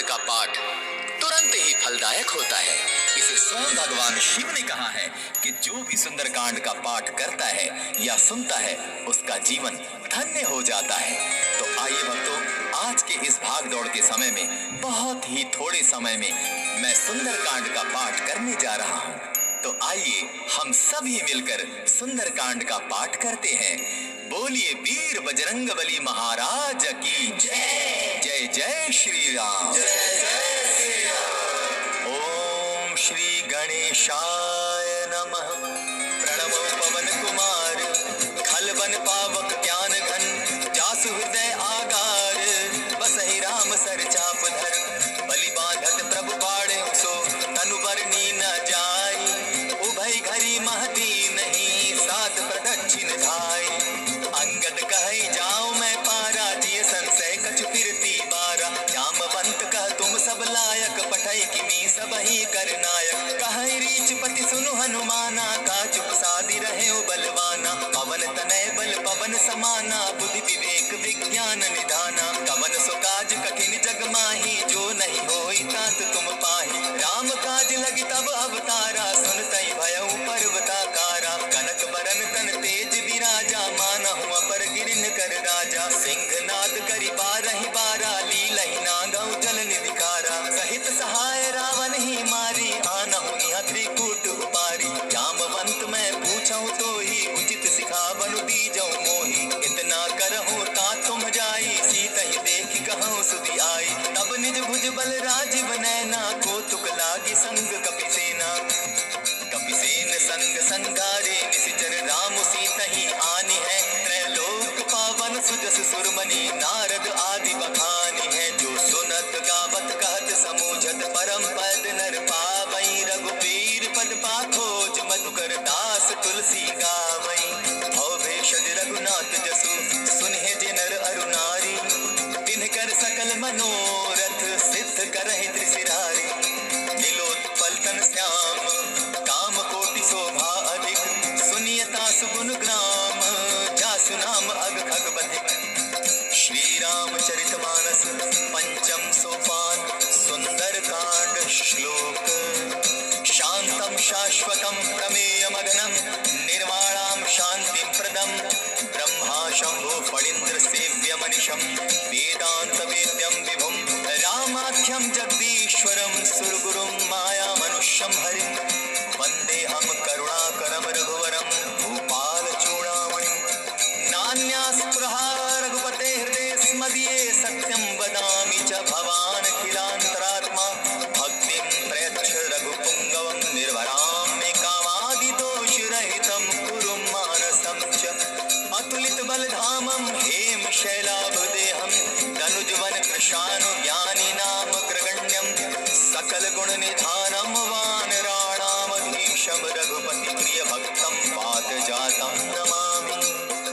सुंदरकांड का पाठ तुरंत ही फलदायक होता है। इसे स्वयं भगवान शिव ने कहा है कि जो भी सुंदरकांड का पाठ करता है या सुनता है उसका जीवन धन्य हो जाता है। तो आइए भक्तों, आज के इस भागदौड़ के समय में बहुत ही थोड़े समय में मैं सुंदरकांड का पाठ करने जा रहा हूँ। तो आइए हम सभी मिलकर सुंदरकांड का पाठ करते हैं। बोलिए वीर बजरंगबली महाराज की जय। जय जय श्री राम। जय जय श्री राम। ओम श्री गणेशाय नमः। प्रणमो पवन कुमार खलवन पावक ज्ञान घन जासु हृदय आगार बसहि राम सर चाप धर बलि बांधत प्रभु बाड़े सो तनु बरनी न जाई उभय घरी महती नहीं सात प्रदक्षिण धाई अंगद कहे जाओ मैं पारा जिय संशय कछु फिरती बारा जामवंत कह तुम सब लायक पठई किमी सब ही कर नायक कहे रीच पति सुनु हनुमाना का चुप सादी रहे बलवाना पवन तनय बल पवन समाना बुद्धि विवेक विज्ञान निधाना कवन सो काज कठिन जग माही जो नहीं होई तात तुम पाही राम काज लगी तब अवतारा सुनतई भयउ पर्वताकारा कनक बरन तन तेज विराजा मानहु अपर गिरिन कर राजा सिंहनाद करि बारहि बारा लीलहि नागौ जल निधिकारा सहित सहाय रावण ही मारी आनहु इह त्रिकूट उपारी जामवंत मैं पूछऊं तो ही उचित सिखावनु दीजऊं मोही इतना करहूं ता तुम जाई सीतहि देखि कहूं सुधि आई तब निज भुज बल राजीव नैना कौतुक लागी संग कपिसेना कपिसेन संग संगारे निशिचर राम सीतहि आनी है त्रैलोक पावन सुजस सुरमणि नारद आदि बखानी है जो सुनत गावत कहत समूझत परम पद नर पावई रघुवीर पद पाखोज मधुकर दास तुलसी गावई भव भेषज रघुनाथ जसु सुनहि जे नर अरु नारी तिनकर सकल मनोरथ सिद्ध करहि त्रिशिरारी नीलोत्पल तन श्याम काम कोटि शोभा अधिक सुनियता सुगुण ग्राम जासु नाम अग खग बधिक श्री रामचरितमानस पंचम सोपान सुंदरकांड श्लोक शांतम शाश्वतम प्रमेय मदनम निर्वाणाम शांति प्रदम ब्रह्मा शंभो फणींद्र सेव्य मनिषम वेदांत वेद्यम विभुम रामाख्यम जगदीश्वरम सुरगुरुम माया मनुष्यम हरिम वंदे हम करुणाकरम रघुवरम भूपाल चूड़ामणिम नान्यास्पृहा रघुपते हृदय स्मदीये सत्यम वदामि च भवान् अखिलान्तरात्मा भक्तिं प्रयच्छ रघुपुंगवं निर्भरां मे कामादिदोषरहितं कुरु मानसं च अतुलित बलधामं हेम शैलाभदेहं तनुजवन कृशानुज्ञानी नाम ग्रगण्यं सकल गुण निधानं वानराणामधीशं रघुपति प्रिय भक्तं पादजातं नमामि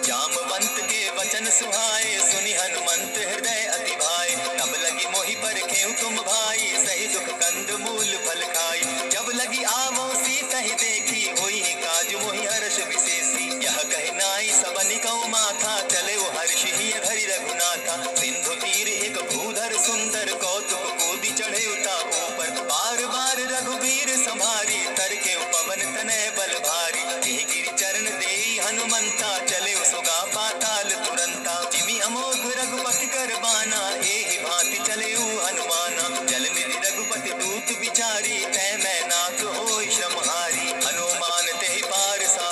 जामवंत के वचन सुहाए सुनि हनुमंत हृदय अति भाई तब लगी मोहि पर खेऊ तुम भाई सही दुख कंद मूल फल खाई जब लगी आवो सीतहि देखी होई काज मोहि हर्ष विशेषी यह कहि नाई सब निकौ माथा चले वो हर्ष ही घरि रघुनाथा सिंधु तीर एक भूधर सुंदर कौतुक कूदी चढ़े उता ऊपर बार बार रघुवीर संभारी तर के पवन तनय बल भारी यह गिरि चरण देई हनुमंता चले सुगा पाताल तुरंता जिमि अमोघ रघुपति कर बाना एहि भांति चले हनुमाना जल निधि रघुपति दूत बिचारी तय मैं नाथ होय श्रमहारी हनुमान तेहि पारसा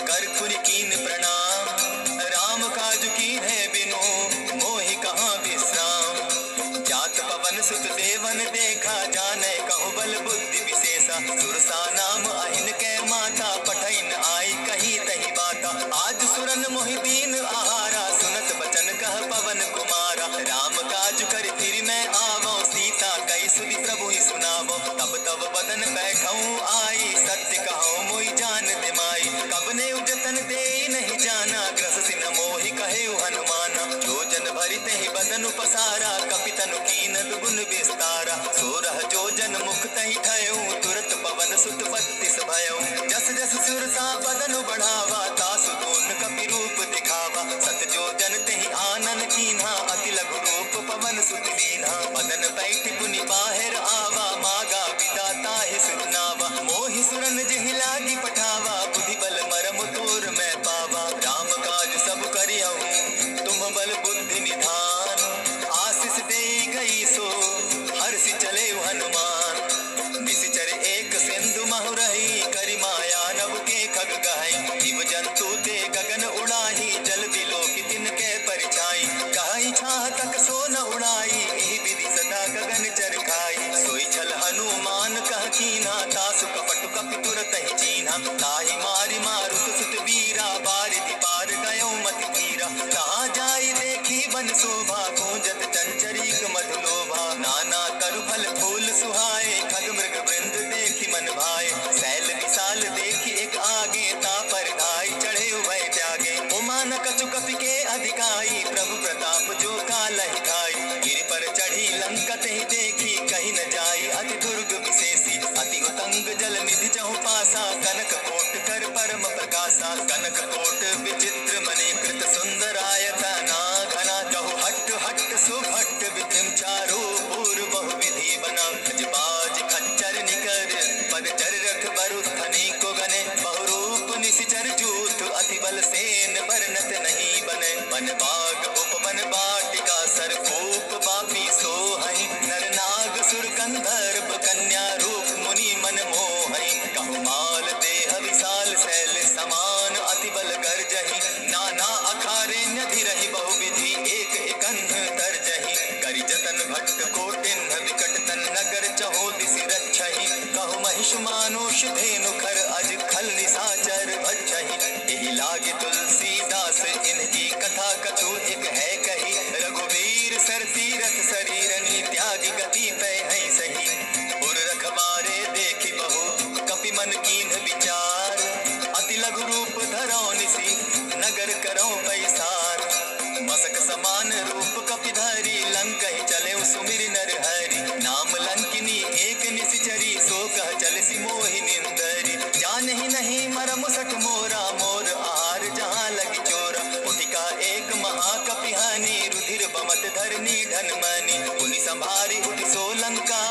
कर पुनि कीन प्रणाम राम काज कीन है बिनु मोहि कहाँ विश्राम जात पवन सुत देवन देखा जाने कहु बल बुद्धि विशेषा सुरसा नाम अहिन के माता पठैन आई कही तही बाता आज सुरन मोहि दीन आहारा सुनत बचन कह पवन कुमारा राम काज कर फिर मैं आवो सीता कई सुधि प्रभु ही सुनावो तब तब बदन बैठऊं आई सत्य कहूं मोहि जान दिमाई कब ने उजतन दे नहीं जाना ग्रस सिन मोहि कहे हनुमाना जो जन भरित ही बदन पसारा कपितन कीन दुगुन विस्तारा सोरह जो जन मुख तही ठयऊं तुरत पवन सुत बत्तीस भयऊं जस जस सुरसा बदन बढ़ावा तासु गुण कपि रूप दिखावा सत जो जन तेहि आनन कीन्हा अति लघु रूप पवन सुत लीन्हा बदन बैठ पुनि ताहि मारि मारुत सुत वीरा बारिधि पार गयो मति धीरा कहाँ जाई देखी वन शोभा गूंजत चंचरीक मधुलोभा नाना तरु फल फूल सुहाए खग मृग वृंद देखी मन भाए सैल विशाल देखी एक आगे ता पर धाई चढ़े उभय त्यागे उमान कछु कपि के अधिकाई प्रभु प्रताप जो कालहि खाई गिरि पर चढ़ी लंकत ही देखी कहीं न जाई अति दुर्ग विशेषी अति उतंग जल निधि जहु पासा कनक कोट कर परम प्रकाशा कनक कोट विचित्र मणि कृत सुंदरायतना घना कहु हट हट सुभट विधिम चारो पूर्व बहु विधि बना बाज खच्चर निकर पद चर रख बरु धनी को गने बहुरूप निशिचर जूथ अति बल सेन वर्णत नहीं बने वन बाग उपवन बाटिका सर फूप बापी सोहई नर नाग सुर गंधर्व कन्या रूप मुनि मन मोहई कहु माल देह विशाल शैल समान अति बल गर्जहि नाना अखारेण्य धीरहि बहु विधि एक एकन्ह तरजहि करि जतन भट्ट कोटिन्ह विकट तन नगर चहो दिसि रक्षहि कहु महिष मानुष धेनु खर अज खल निसाचर भक्षहि एहि लागे तुलसीदास इनकी कथा कछु एक है कही रघुवीर सर तीरथ शरीरनी त्यागी गति पै है सही उर रखबारे देखी बहु कपि मन कीन विचार अति लघु रूप धरौ निसी नगर करौ पैसार मसक समान रूप कपि धरी लंक ही चले सुमिर नर हरि नाम लंकिनी एक निशिचरी सो कह चल सी मोहि निंदरी जान ही नहीं मरम सठ मोरा मोर आहार जहाँ लगी चोरा उठिका एक महाकपिहानी रुधिर बमत धरनी ढन मनी पुनि संभारी उठि सो लंका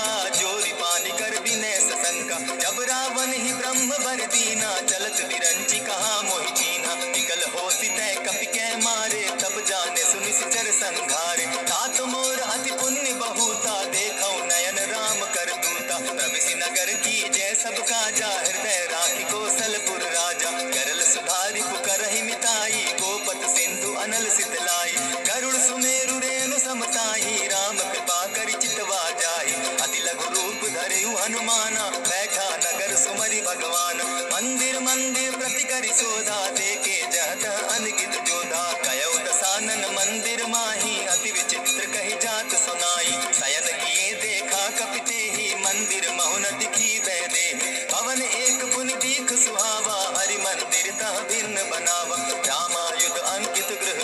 जोरी पानी कर विनय सशंका जब रावण ही ब्रह्म बर दीना चलत बिरंची कहा मोहि चीना निकल हो सितय कपि कै मारे तब जाने सुनि सिचर संघारे तात मोर अति पुण्य बहुता देखौ नयन राम कर दूता प्रविशि नगर की जय सब काजा हृदय राखी कौशलपुर राजा करल सुधारी पुकरहि मिताई गोपत सिंधु अनल सितलाई गरुड़ सुमेरु रेणु समताई राम कृपा करि चितवा जाई अति लघु रूप धरयु हनुमाना बैठा नगर सुमरि भगवान मंदिर मंदिर प्रति करि सोधा देखे जहत अनगित जोधा कयौ दसानन मंदिर माही अति विचित्र कही जात सुनाई शयन किए देखा कपिते ही मंदिर महुन दिखी वैदे भवन एक पुनि दीख सुहावा हरि मंदिर तह भिन्न बनावा रामायुध अंकित गृह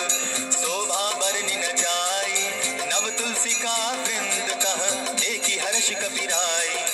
शोभा बरनि न जाई नव तुलसी का वृंद तह देखी हर्ष कपिराई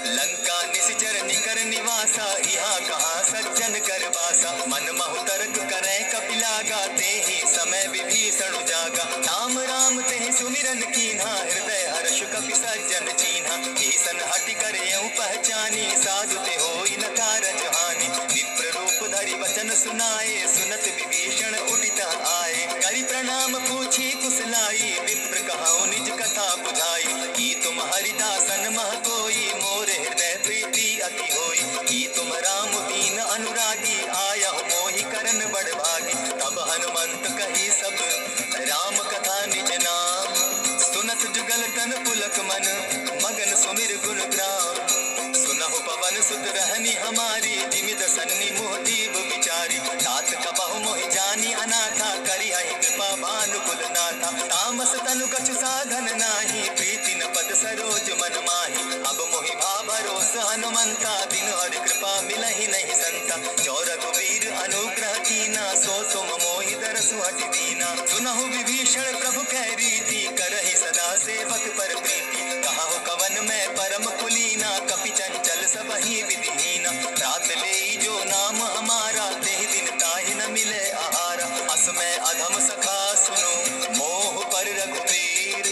लंका निशिचर निकर निवासा यहाँ कहाँ सज्जन कर बासा मन महु तर्क करे कपिलागा ते ही समय विभीषण जागा राम राम ते सुमिरन कीन्हा हृदय हर्ष कपि सज्जन चीन्हा ईसन हटि करे पहचानी साधु ते होई न कारज हानि विप्र रूप धरि वचन सुनाए सुनत विभीषण उठित आए करि प्रणाम पूछी कुशलाई विप्र कहाऊ निज कथा बुझाई की तुम हरिदासन मह कोई मोर हृदय प्रीति अति होई की तुम राम दीन अनुरागी आया हो मोहि करन बड़ भागी तब हनुमंत कही सब राम कथा निज नाम सुनत जुगल तन पुलक मन मगन सुमिर गुण ग्राम सुनहु पवन सुत रहनी हमारी जिमिद सन्नी मोह दीव विचारी तात कबहु मोहि जानी अनाथा करी हहि कृपा भानुकुल नाथा तामस तनु कछु साधन नाही प्रीति न पद सरोज मन माही अब मोहि भा भरोस हनुमंता दिन हरि कृपा मिलहि नहीं संता चौर रघुवीर अनुग्रह कीना सो तुम मोहि दरसु हटि दीना सुनहु विभीषण प्रभु कह रीति करहि सदा सेवक पर प्रीति कहाहु कवन में परम कुलीना कपि चंचल सब ही विधिहीना रात ले जो नाम हमारा तेहि दिन ताहि न मिले आहारा अस में अधम सखा सुनो मोह पर रघुवीर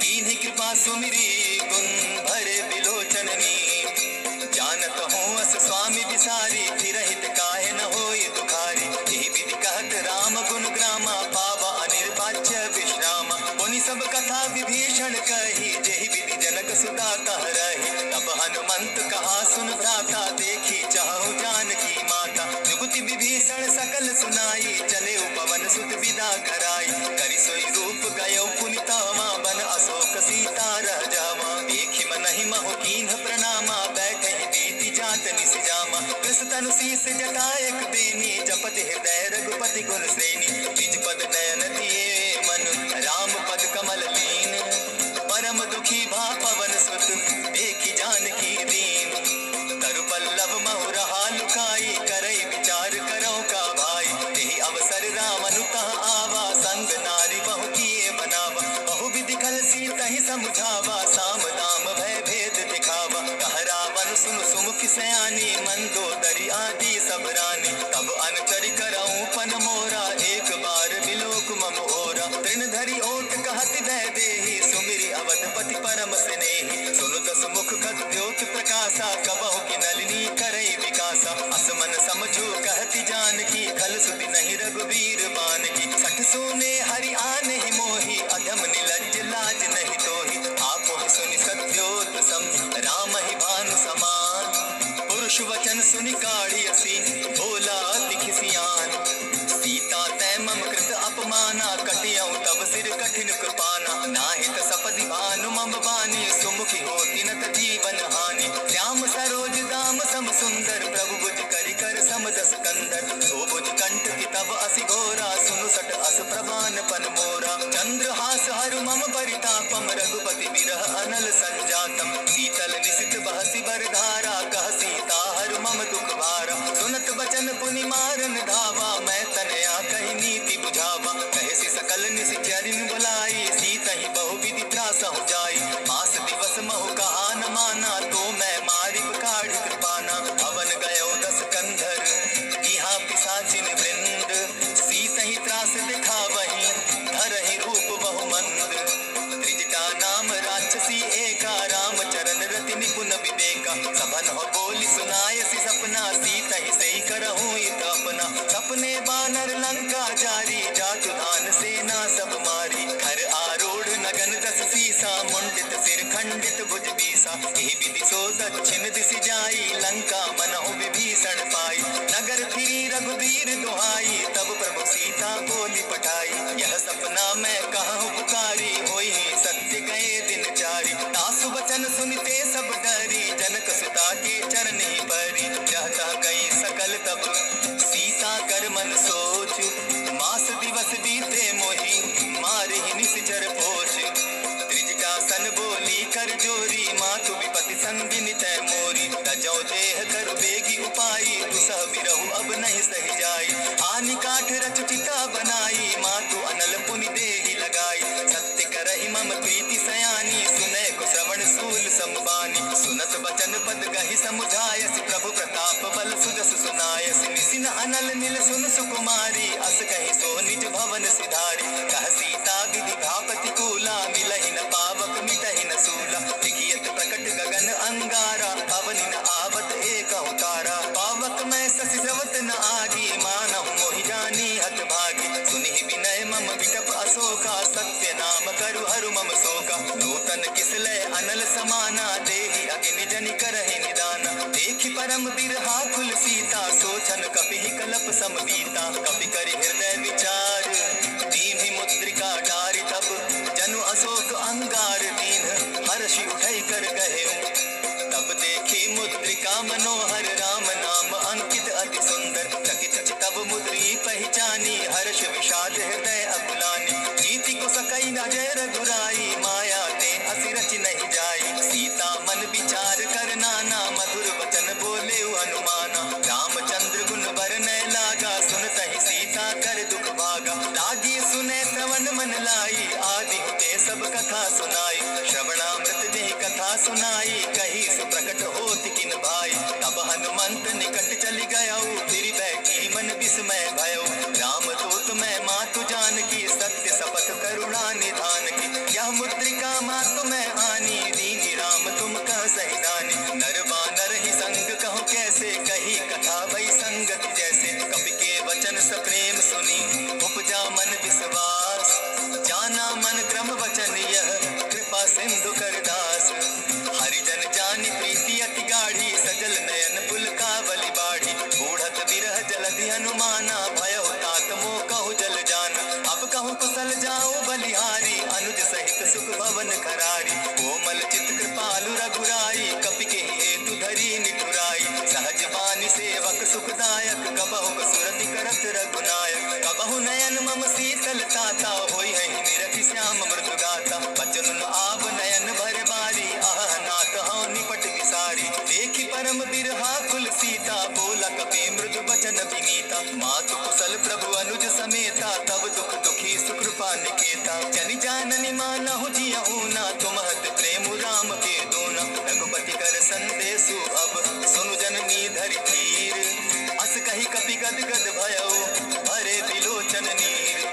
कीन्ही कृपा सुमिरी गुण भरे बिलोचन नीर जानत हूँ अस स्वामी विसारी फिर हित काहे न होई दुखारी यही विधि कहत राम गुण ग्रामा पावा अनिर्वाच्य विश्राम पुनि सब कथा विभीषण कही जेहि विधि जनक सुता कह रही तब हनुमंत कहा सुन भ्राता देखी चाहु जानकी माता जुगति विभीषण सकल सुनाई चले पवन सुत विदा कराई करि सोई रूप गयो पुनितावा बन अशोक सीता रह जावा देखि मन ही महु कीन्ह प्रणामा बैठहि दीति जात निस जामा कृष्ण तनु शीस जटा एक बेनी, जपति हृदय रघुपति गुण श्रेणी। निज पद नयन दिए मन राम पद कमल लीन, परम दुखी भा पवन सुत देखी जानकी दीन। तरु पल्लव महु रहा लुकाई, करई विचार करो का भाई। यही अवसर राम अनुतः आवा, संग नारी बहु किए बनावा। बहु विधि खल सीतहि समझावा, साम दाम भय भेद दिखावा। कह रावण सुन सुमुख सयानी, मंदोदरी आदि सब रानी। तब अनचरि करऊं पन मोरा, एक बार बिलोक मम ओरा। तृण धरि ओट कहति दय देहि, सुमिरि अवधपति परम स्नेही। सुनु दस मुख खद्योत प्रकाशा, कबहु की नलिनी करई विकासा। असमन समझो कहति जानकी, खल सुधि नहीं रघुवीर बान की। सठ सोने हरि आन ही मोही, अधम निलज्ज लाज नहीं तोही। आपो ही सुनि सत्योत सम, राम ही भानु समान। पुरुष वचन सुनि काढ़ी असी, बोला अति खिसियान। सीता तै मम कृत अपमाना, कटियऊ तब सिर कठिन कृपाना। नाहित सपदि भानु मम बानी, सुमुखी होती नत जीवन हानि। श्याम सरोज दाम सम सुंदर, प्रभु बुझ करि कर सम दस कंदर। सो बुझ कंठ की तब असि घोरा, सुनु सट अस प्रभान पन मोरा। चंद्रहास हरु मम परितापम, रघुपति बिरह अनल संजातम। शीतल निशित बहसी बरधारा, कह सीता हरु मम दुख भारा। सुनत बचन पुनि मारन धावा, मैं तनया कही नीति बुझावा। कहे सि सकल निशिचरिन बुलाई, सीतहि बहु विधि त्रासहु जाई। मास दिवस महु कहा न माना, तो मैं मारि काढ़ी कृपाना। अवन गयो दस कंधर, इहाँ पिशाचिन वृंद। सीतहि त्रास दिखावहि, धरहि रूप बहु मंद। त्रिजटा नाम राक्षसी एका, राम चरण रति निपुण विवेका। सभन हो बोली सुनायसी सपना, सीतहि सही करहूँ इत अपना। सपने बानर लंका जारी, जातु धान सेना सब मारी। घर आरूढ़ नगन दस सीसा, मुंडित सिर खंडित भुज बीसा। एहि विधि सो दक्षिण दिशि जाई, लंका मनहु विभीषण पाई। नगर फिरी रघुवीर दुहाई, तब प्रभु सीता बोली पठाई। यह सपना मैं कहूँ पुकारी, होई सत्य गए दिन चारी। तासु वचन सुनते सब डरी, जनक सुता के चरण ही परी। रहता कई सकल तब सीता कर मन सोच, मास दिवस बीते मोही, मारे ही निश्चर पोछ। त्रिजटा सन बोली कर जोरी, मातु विपति संगिनी तय मोरी। तजौ देह कर बेगी उपाई, दुसह बिरहु अब नहीं सही जाई। आनि काठ रच चिता बनाई, मातु अनल पुनि देहि लगाई। सत्य करहि मम प्रीति सयानी, सुनै को श्रवण सूल समबानी। सुनत बचन पद गहि समुझायसि, प्रभु प्रताप बल सुजस सुनायसि। निसिन अनल नील सुन सुकुमारी, अस कहि सो निज भवन सिधारी। कह सीता विधि भापति कूला, मिलहि न पावक मिटहि न सूला। लिखियत प्रकट गगन अंगारा, पवनि न आवत एक तारा। पावक मैं शशि स्रवत न आगी, मानहु मोहि जानी हत भागी। सुनि विनय मम विटप अशोका, सत्य नाम करु हरु मम शोका। नूतन किसलय अनल समाना, देहि अग्नि जनि करहि निदाना। देखि परम बिरहा कुल सीता, सोचन कपिहि कलप सम बीता। कपि करि हृदय विचार, दीन्हि मुद्रिका डारि तब। जनु अशोक अंगार दीन, हर्षि उठई कर गहेउ। तब देखी मुद्रिका मनोहर, राम नाम अंकित अति सुंदर। चकित चितव मुद्री पहचानी, हर्ष विषाद हृदय अकुलानी। जीति को सकई न जय रघुराई, माया ते असि रचि नहीं जाई। सीता मन विचार कर नाना, मधुर वचन बोले हनुमाना। रामचंद्र गुण बरनय लागा, सुनतहि सीता कर दुख भागा। लागी सुने श्रवण मन लाई, आदि ते सब कथा सुनाई। श्रवणामृत जेहि कथा सुनाई, कही सु प्रकट होति किन भाई। तब हनुमंत निकट चली गयऊ, फिर बैठी मन विस्मय भयऊ। राम दूत मैं मातु जानकी, सत्य शपथ करुणा निधान की। यह मुद्रिका मातु मैं आनी, दीनी राम तुम कह सही दानी। नर बानर ही संग कहो कैसे, कही कथा भई संगति जैसे। कपि के वचन सप्रेम सुनी, उपजा मन विश्वास। जाना मन क्रम वचन यह, कृपा सिंधु कर दास। हरिजन जानि प्रीति अति गाढ़ी, सजल नयन पुलकावली बाढ़ी। बूढ़त बिरह जलधि हनुमाना, भयउ तात मोह कहु जल जाना। अब कहूँ कुशल जाऊं बलिहारी, अनुज सहित सुख भवन खरारी। दाता होई है निरखि श्याम मृदु गाता बचन न आव नयन भर बारी आह नाथ हौ निपट विसारी देखी परम बिरहा कुल सीता बोला कपि मृदु बचन विनीता मातु कुशल प्रभु अनुज समेता तब दुख दुखी सुकृपा निकेता जनि जाननि मानहु जियहु ना तुमहत प्रेम राम के दूना रघुपति कर संदेशु अब सुनु जननी धरि धीर अस कही कपि गद गद भयो भरे बिलोचन नीर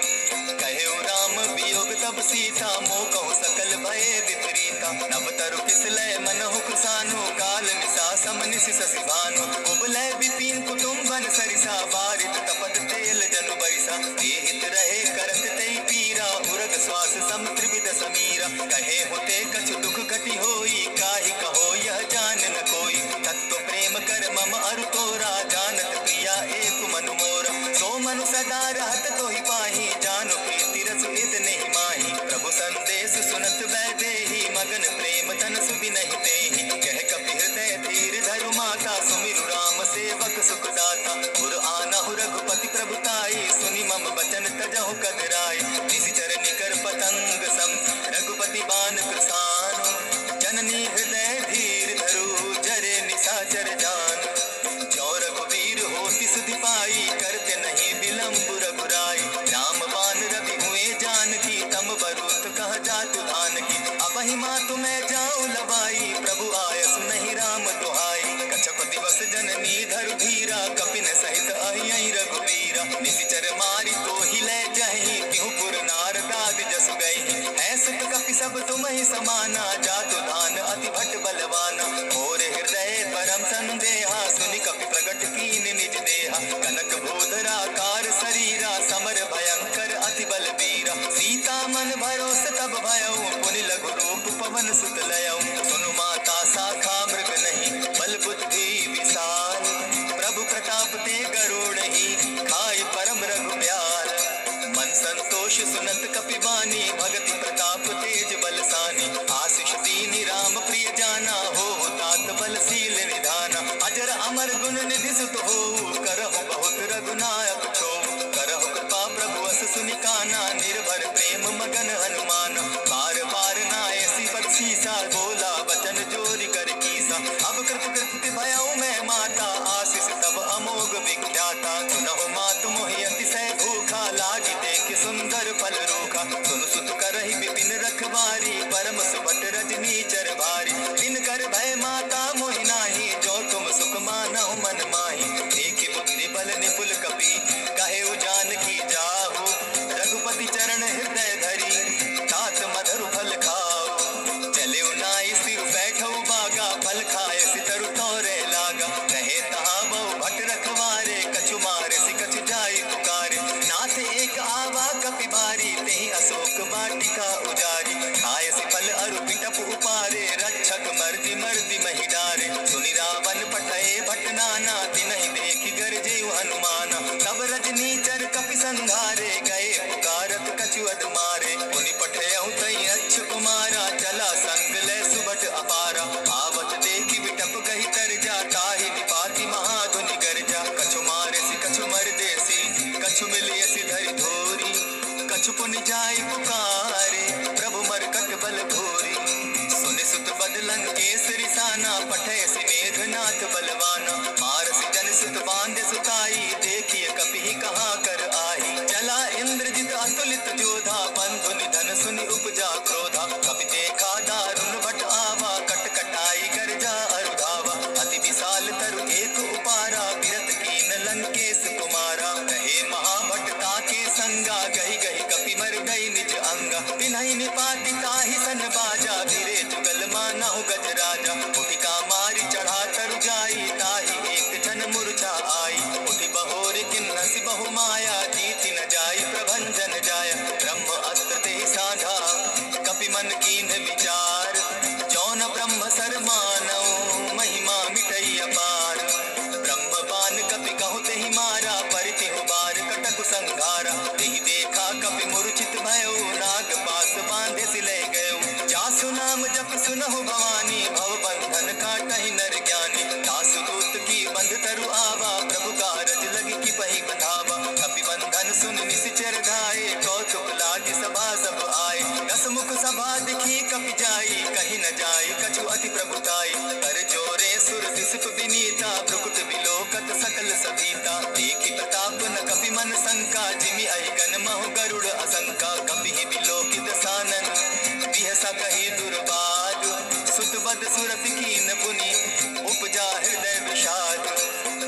कहे राम वियोग तब सीता मोह कहु सकल भये विपरीता नव तरु किसलय मनहु कुसानो काल निसा समनिस शशि भानु उबलय विपिन कुटुंबन सरिसा बारित तपत तेल जनु बरिसा हित रहे करत तई पीरा उरग श्वास सम त्रिविध समीरा कहे होते कछु दुख घटी होई काहि कहो यह जान न कोई तत्व प्रेम कर मम अरु तोरा जानत प्रिया एक मनु मोरा सो मनु सदा रहत तो ही पाही जानो प्रीति रस इतने ही माही प्रभु संदेश सुनत बैदेही मगन प्रेम तन सुबि नहीं तेहि कह कपि हृदय धीर धरु माता सुमिरु राम सेवक सुख दाता उर आनहु रघुपति प्रभुताई सुनि मम बचन तजहु कदराई निशिचर निकर पतंग सम रघुपति बान कृसानो जननी हृदय धीर धरु जरे निशाचर जान जो रघुवीर होति सुधि पाई करते नहीं विलंब रघुराई राम बान रवि हुए जानकी तम बरूत कह जातु धान की अपहि मातु मैं जाऊं लवाई प्रभु आयसु नहीं राम दुहाई कछप दिवस जननी धरु धीरा कपिन सहित अहियहि रघुवीरा निशिचर मारी तो ही ले जहि तिहु पुर नार दाग जस गई है सुत कपि सब तुम ही समाना जातु धान अति भट बलवाना और हृदय परम संदेहा सुनि कपि प्रगट कीन निज देहा कनक भूधराकार शरीरा समर भयंकर अति बल बीरा सीता मन भरोस तब भयउ पुनि लघु रूप पवन सुत लयउ सुनु माता शाखा मृग नहीं बल बुद्धि विशाल प्रभु प्रताप ते गरुड़ ही खाई परम रघु ब्याल मन संतोष सुनत कपि बानी भगति प्रताप तेज बलसानी आशीष दीनी राम प्रिय जाना हो तात बलशील निधाना अजर अमर गुण निधि सुत हो करहु बहुत रघुनायक छो करहु कृपा प्रभु अस सुनिकाना निर्भर प्रेम मगन हनुमान बार बार नायसी पद सीसा बोला बचन जोरी कर कीसा अब कृत कृत भयउ मैं माता आशीष तब अमोघ विख्याता सुनहु मातु मोहि अतिशय भूखा लागी देख सुंदर फल रूखा सुन सुत करहि विपिन रखवारी परम सुभट रजनी चर भारी दिन कर भय माता मोहि नाही जो तुम सुख मानहु मन माही देखि बुद्धि बल निपुल कपि कहे जानकी जाहु रघुपति चरण हृदय धरी तात मधुर फल खाओ चले नाई सिर बैठो बागा फल खाए सितरु तोरे लागा कहे तहाँ बहु भट रखवारे कछु मारे सि कछु जाई पुकारे नाथ एक आवा कपि भारी तेहि अशोक वाटिका उजारी खाए सि फल अरु पिटप उपारे रक्षक मर्दि मर्दि महि डारे सुनि रावण पठए भट नाना तिनहि देखि गरजे हनुमाना तब रजनी चर कपि संघारे गए पुकारत कछु अद मारे पुनि पठयउ तई अच्छ कुमारा चला संग ले सुबट अपारा आवत देखि विटप गहि तर जा ताहि निपाति महाधुनि गर्जा कछु मारे सि कछु मर्देसी कछु मिलियसि धरि धोरी कछु पुनि जाय पुकारे प्रभु मरकट बल भोरी सुनि सुत बदलंग केसरी साना पठय सि मेघनाथ बलवाना मारसि जन सुत बांधे सुताई देखिए कपि कहाँ कर आई चला इंद्रजित अतुलित जोधा बंधु निधन सुनि उपजा क्रोधा कपि देखा दारुण भट आवा कट कटाई गर्जा अरुधावा अति विशाल तरु एक उपारा बिरत कीन लंकेश कुमारा रहे महाभट ताके संगा गही गही कपि मर गई निज अंगा तिन्हि निपाति ताहि सन बाजा धीरे जुगल मानहु गज राजा उठिका मारी चढ़ा तरु जाई ताहि एक जन मूर्छा आई उठि बहोर किन्नसि बहु माया जीति न जाई प्रभंजन जाय ब्रह्म अस्त्र ते साधा कपि मन कीन विचार जौन ब्रह्म सर मानव महिमा मिटई अपार ब्रह्म बान कपि कहु तेहि मारा परिति बार कटक संघारा तेहि देखा कपि मूर्छित भयो नाग पास बांधे सिले गयो जासु नाम जप सुनहु भवानी भव बंधन काटहि नर ज्ञानी दासु दूत की बंध तरु आवा प्रभु कारज लगी की पही बंधावा कपि बंधन सुन निशिचर धाये कौतुक लागे दिखी कपि जाई, कहीं न जाई कछु अति प्रभुताई। कर जोरे सुर दिसप विनीता, भ्रुकुट बिलोकत सकल सभीता। देखी प्रताप न कपि मन शंका, जिमि अहिगन महु गरुड़ असंका। कपिहि बिलोकित सानन, बिहसा कही दुर्बाद। सुत बद सुरत कीन पुनि, उपजा हृदय विषाद।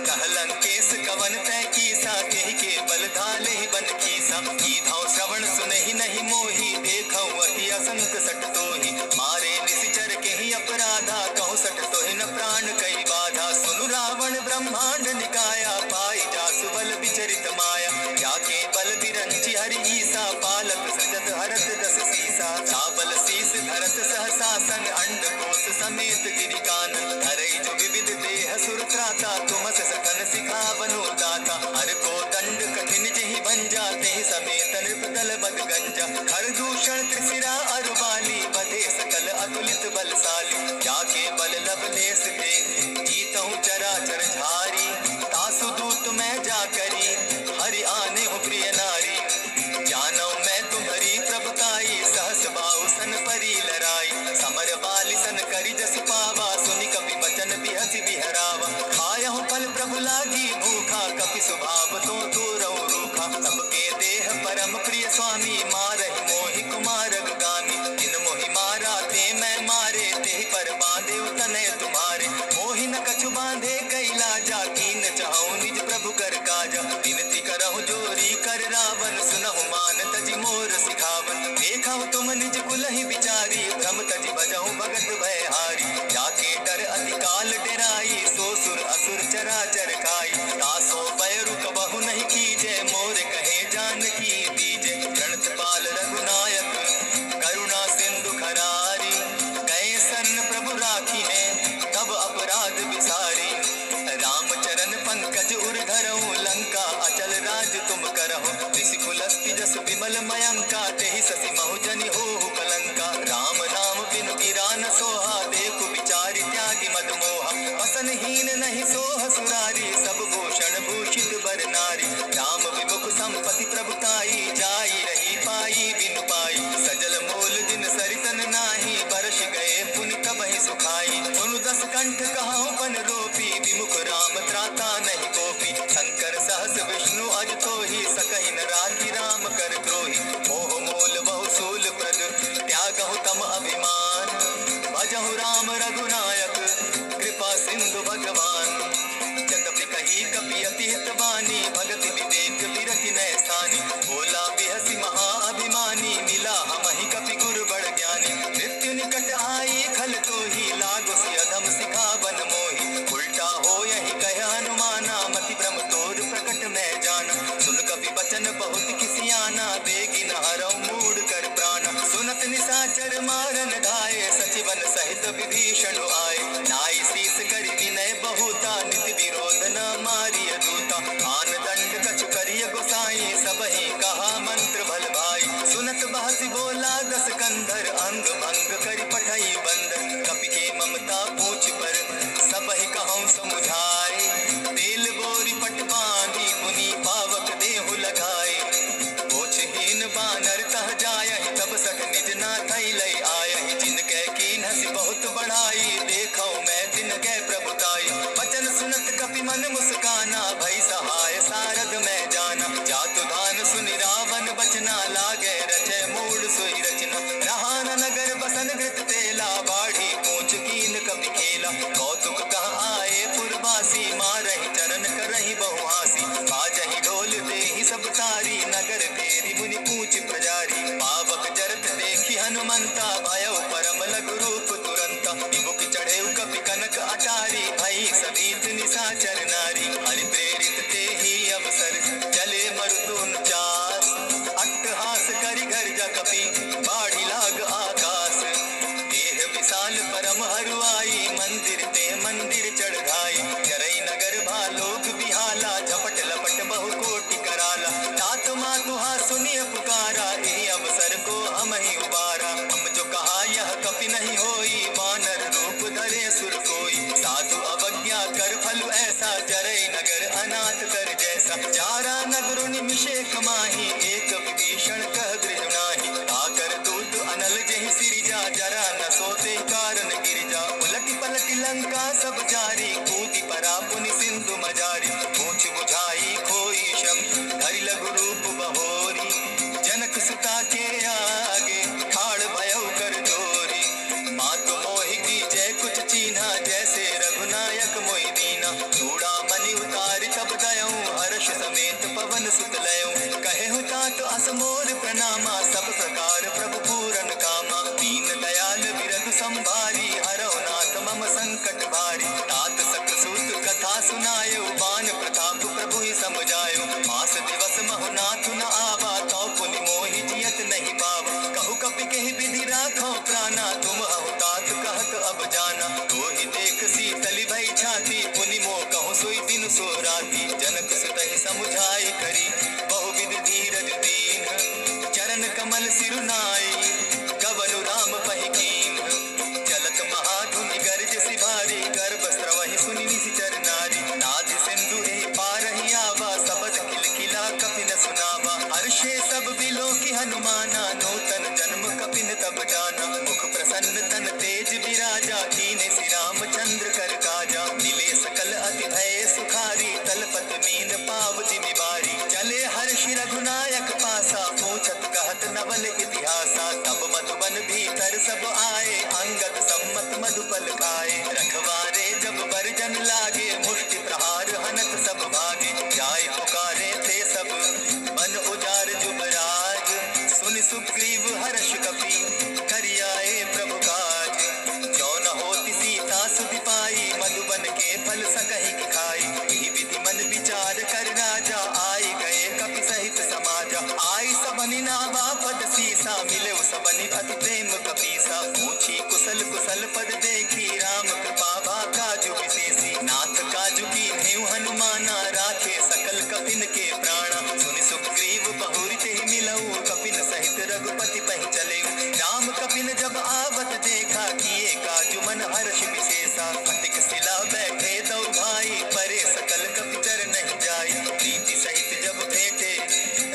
कहलन केस कवन तै कीसा, केहि के बल धाले ही बन कीसा। कीधौ श्रवण सुनहि नहीं मोही, देखौ अति असंत सट तोहि। मारे निशिचर केहि अपराधा, कहु सट तोहि न प्राण कई बाधा। सुनु रावण ब्रह्मांड निकाया, पाई जासु बल विचरित माया। जाके बल बिरंचि हरि ईसा, पालक सजत हरत दस सीसा। चावल शीस धरत सहसासन, अंड कोश समेत गिरि कानन। धरई जो विविध देह सुर त्राता, तुमस सखन सिखावनु दाता। हर को दंड कठिन जेहि भंजा, तेहि समेत नृपतल बद गंजा। हर दूषण त्रिशिरा अरुबाली, बधे सकल अतुलित बलशाली। जाके बल लवलेस दे, जीतहु चराचर झारी। तासु दूत मैं जा करी, हरि आने हो प्रिय नारी। जानौ मैं तुम्हारी प्रभुताई, सहस बाहु सन परी लराई। समर बाली सन करी जस पावा, सुनि कपि बचन बिहसि बिहरावा। खायहु फल प्रभु लागी भूखा, कपि स्वभाव तो तोरहु रूखा। सबके देह परम प्रिय स्वामी, मारहि मोहि कुमारग गामी। जिन मोहि मारा ते मैं मारे, तेहि पर बांधे तनय तुम्हारे। मोहि न कछु बांधे कैला जा, कीन चाहूं निज प्रभु कर काजा। विनती करहु जोरी कर रावण, सुनहु मान तजि मोर सिखावन। देखहु तुम निज कुलहि विचारी, भ्रम तजि भजहु भगत भयहारी। जाके डर अति काल डेराई, सो सुर असुर चराचर खाई। तासो बैरु कबहु नहीं कीजे, मोर कहे जानकी दीजे। प्रणत पाल रघुनायक, करुणा सिंधु खरारी। गए शरण प्रभु राखी है, तब अपराध विसारी। राम चरण पंकज उर धरहु, लंका अचल राज तुम करहु। ऋषि कुलस्ति जस विमल मयंका, तेहि ससि महु जनि होहु कलंका। राम नाम बिनु गिरा न सोहा, देखु विचारि त्यागी मद मोहा। बसन हीन नहीं सोह सुरारी, सब भूषण भूषित बर नारी। राम विमुख संपत्ति प्रभुताई, जाई रही पाई बिनु पाई। सजल मोल जिन सरितन नाही, बरस गए पुनि तबहि सुखाई। सुनु दस कंठ कहाऊं पन रोपी, विमुख राम त्राता नहीं कोपी। शंकर सहस विष्णु अज तोहि, सकहि न राखी राम कर द्रोही। मोह मूल बहु सूल प्रद, त्यागहु तम अभिमान। भजहु राम रघुनायक, कृपा सिंधु भगवान। जगति कही कपि अति हित बानी, भगति विवेक विरति नैसानी। बोला बिहसि महा अभिमानी, मिला हमहि कपि गुर बड़ ज्ञानी। मृत्यु निकट आई खल तोहि, लागो सि अधम सिखावन मोहि। उल्टा हो यही कह हनुमाना, मति भ्रम तोर प्रकट मैं जाना। सुन कपि बचन बहुत किसियाना, बेगी न हरऊ मूढ़ कर प्राणा। सुनत निशाचर मारन ढाए, सचिवन सहित विभीषण आए। नाई शीस करि विनय बहुता, नित विरोध न मारिय दूता। आन दंड कछु करिय गोसाई, सबहि कहा मंत्र भल भाई। सुनत बहसि बोला दस कंधर, अंग भंग करि पठई बंदर। कपि के ममता पूछ पर, सबहि कहूं समुझाए। तेल बोरी पट बांधी, पुनि पावक देहु लगाए। पोछहीन बानर तह जायहि, तब सठ निज नाथै लई आयहि। जिनके कीन हंसी बहुत बढ़ाई, देखौ मैं दिन कै प्रभुताई। वचन सुनत कपि मन मुस्काना, भई सहाय सारद मैं जाना। जातु धान सुनि रावण बचना, लागे रचे मूढ़ सोई रचना। रहा न नगर बसन घृत तेला, बाढ़ी पूछ कीन कपि खेला। कौतुक कह आए पुरवासी, मारहि चरण करहि बहु हासी। बाजहि ढोल देहि सब तारी, नगर फेरी मुनि पूछ प्रजारी। पावक जरत देखि हनुमंता, भयउ परम लघु रूप तुरंता। विमुख चढ़े कपि कनक अटारी, भई सभीत निशाचर नारी। हरि प्रेरित तेहि अवसर, चले मरुतुन चास। अट्टहास करि गर्जा कपि, बाढ़ी लाग आकाश। देह विशाल परम हरुआई, मंदिर ते मंदिर चढ़ाई। जरई नगर भालोक बिहाला, झपट लपट बहु कोटि कराला। तात मातुहा सुनिय पुकारा, एहि अवसर को हमहि उबारा। हम जो कहा यह कपि नहीं होई, वानर रूप धरे सुर कोई। साधु अवज्ञा कर फल ऐसा, जरई नगर अनाथ कर जैसा। चारा नगर निमिषेक माही, एक विभीषण कह गृह नाही। आकर दूत अनल जहि सिरि जरा न सोते कारण गिरिजा, उलटी पलटी लंका सब जारी, कूदी परा पुनि सिंधु मजारी, पूछ बुझाई खोई शम, धरि लघु रूप बहोरी, जनक सुता के आगे ठाड़ भयउ कर जोरी, मातु मोहि की जय कुछ चीन्हा, जैसे रघुनायक मोहि दीना, चूड़ा मणि उतारि तब दयऊं, हर्ष समेत पवन सुत लयऊं, कहे तात असमोर प्रणामा, सब प्रकार प्रभु पूरन कामा, दीन दयाल बिरधु संभारी, हरौ नाथ मम संकट भारी, तात सक सूत कथा सुनायो, बान प्रताप प्रभु ही समझायो, मास दिवस महु नाथ न आवा, तौ पुनि मोहि जियत नहीं पावा, कहु कपि कहि विधि राखो प्राणा, तुम हहु तात कहत अब जाना, तो ही देख शीतली भई छाती, पुनि मोह कहु सोई दिन सो राती, जनक सुतहि समुझाई करी, बहुविध धीरज दीन, चरण कमल सिरुनाई, कवनु राम पहि कीन, चलत महाधुनि गर्ज सिभारी, गर्भ स्रवहि सुनि निशिचर नारी, नादि सिंधु एहि पारहि आवा, सबद किलकिला कपिन सुनावा, हर्षे सब बिलो की हनुमाना, नूतन जन्म कपिन तब जाना, मुख प्रसन्न तन तेज विराजा, कीने श्री रामचंद्र कर काजा, मिले सकल अति भय सुखारी, तलपत मीन पाव जिमि बारी, चले हर्षि रघुनायक पासा, पूछत कहत नवल इतिहासा, तब मधुबन भीतर सब आए, अंगद सम्मत मधुपल खाए, रखवारे जब बरजन लागे, मुष्टि प्रहार हनत सब भागे, जाय पुकारे थे सब मन उजार जुबराज, सुनि सुग्रीव हर्ष कपि करियाए प्रभु काज, जो न होती सीता सुधि पाई, मधुबन के फल सकहि की खाई, यही विधि मन विचार कर राजा, आई गए कपि सहित समाजा, आई सबनि नावा पद सीसा, मिले सबनि अति प्रेम कपीसा, पूछी कुशल कुशल पद देखी, राम कृपा भा काजु विशेषी, नाथ काजु की नेउ हनुमाना, राखे सकल कपिन के प्राणा, सुनि सुग्रीव बहुरी ते मिलऊ, कपिन सहित रघुपति पहि चलेऊ, राम कपिन जब आवत देखा, किए काजु मन हर्ष विशेषा, फटिक सिला बैठे दो भाई, परे सकल कपि चर नहीं जाई, प्रीति सहित जब भेटे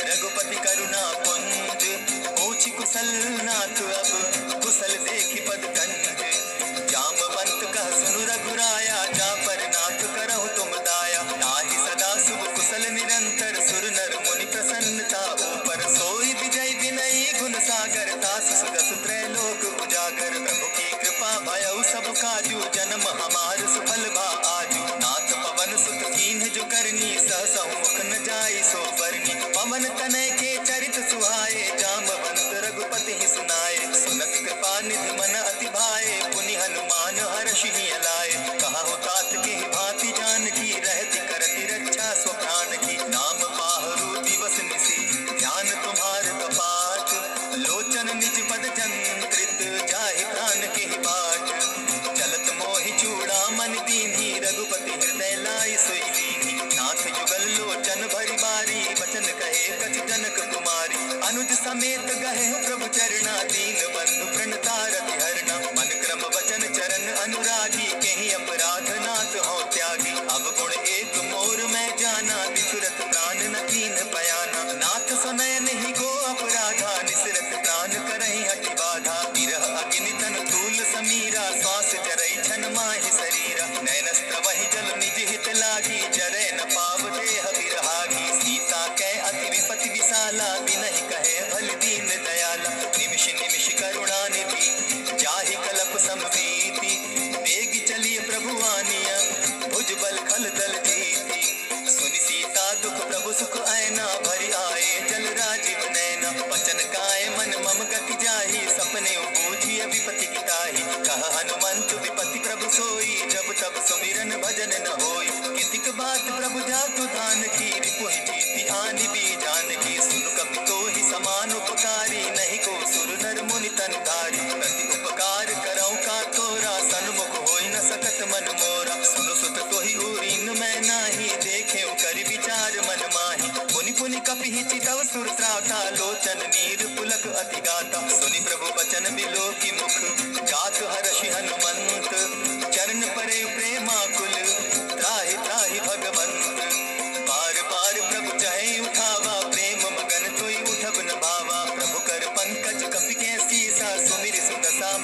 रघुपति करुणा पुंज, पूछि कुशल नाथ अब कुशल देखि पद कंज, जामवंत कह सुनु रघुराया, जा पर नाथ करहु तुम दाया, ताहि सदा शुभ कुशल निरंतर, सुर नर मुनि प्रसन्नता ऊपर, सोई विजय विनयी गुण सागर, तास सुदस त्रैलोक उजागर, प्रभु की कृपा भयउ सब काजू, जन्म हमार सुफल भा आजू, नाथ पवन सुत कीन्ह जो करनी, सहसहु मुख न जाई सो बरनी, पवन तनय के चरित सुहाए, जामवंत रघुपति ही सुनाए, सुनत कृपा निधि मन अति भाए, पुनि हनुमान हर्षि ही अलाए, कहु तात के ही भांति जानकी, रहति करति रक्षा स्व प्राण की, नाम पाहरु दिवस निशि, ध्यान तुम्हार कपाट, लोचन निज पद जंत्रित, जाहि प्राण के ही बाट, चलत मोहि चूड़ा मन दीन्ही, रघुपति हृदय लाई सोई लीन्ही, नाथ युगल लोचन भरि बारी, बचन कहे कछ जनक कुमारी, अनुज समेत गहे प्रभु चरणा, दीन बंधु प्रणतारति हरना, मन क्रम वचन चरण अनुरागी, केहि अपराध नाथ हो त्यागी, अब गुण एक मोर में जाना, बिछुरत प्राण न कीन पयाना, नाथ सुनय नहीं गो अपराधा, निसरत प्राण करहि हठि बाधा, विरह अग्नि तन तूल समीरा, श्वास जरई छन माहि शरीरा, नैनस्त्र वहि जल निज हित लागी, जरै न पाव देह बिरहागी, सीता कै अति विपति विशाला, बिनहि कहे भल दीन दयाला, निमिष निमिष करुणा निधि, जाहि कलप समभीति, बेगी चलिए प्रभु आनिया, भुजबल खल दल जीती, सुनि सीता दुख प्रभु सुख ऐना, भरि आए जल राजीव नैना, वचन काय मन मम गति जाहि, सपने बूझिय विपति की ताहि, कह हनुमंत विपति प्रभु सोई, जब तब सुमिरन भजन न होई, कितिक बात प्रभु जातु धान की, रिपुहि जीति आनि भी जानकी, सुनु कपि तोहि समान उपकारी, नहीं को सुर नर मुनि तन धारी, प्रति उपकार करौ का तोरा, सन्मुख होई न सकत मन मोरा, सुनु सुत तोहि उरीन मैं नाही, देखे करि विचार मन माही, पुनि पुनि कपि चितव सुर त्राता, लोचन नीर पुलक अति गाता, सुनि प्रभु बचन बिलो की मुख, जात हर्षि हनुमंत, चरण परे प्रेमाकुल, त्राहि त्राहि भगवंत, बार बार प्रभु चहे उठावा, प्रेम मगन तोई उठब न भावा, प्रभु कर पंकज कपि के सीसा, सुमिर सुदशा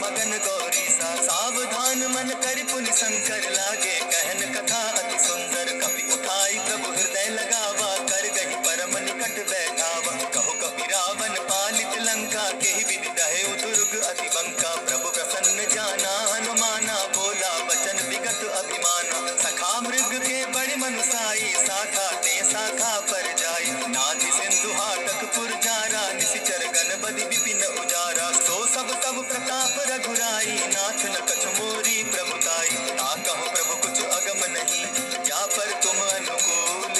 पुनि शंकर लागे कहन कथा अति सुंदर। कपि उठाई प्रभु हृदय लगावा कर गही परम निकट बैठावा। कहो कपि रावण पालित लंका केहि विधि दहेउ दुर्ग अति बंका। प्रभु प्रसन्न जाना हनुमाना बोला वचन विगत अभिमाना। सखा मृग के बड़े मनुसाई शाखा ते शाखा पर जाई। नाधि सिंधु हाटक पुर जारा निशिचर गण बदि विपिन उजारा। सो सब तब प्रताप रघुराई नाथ न कछु मोरी प्रभुताई। ताकहु प्रभु कुछ अगम नहीं जा पर तुम अनुकूल।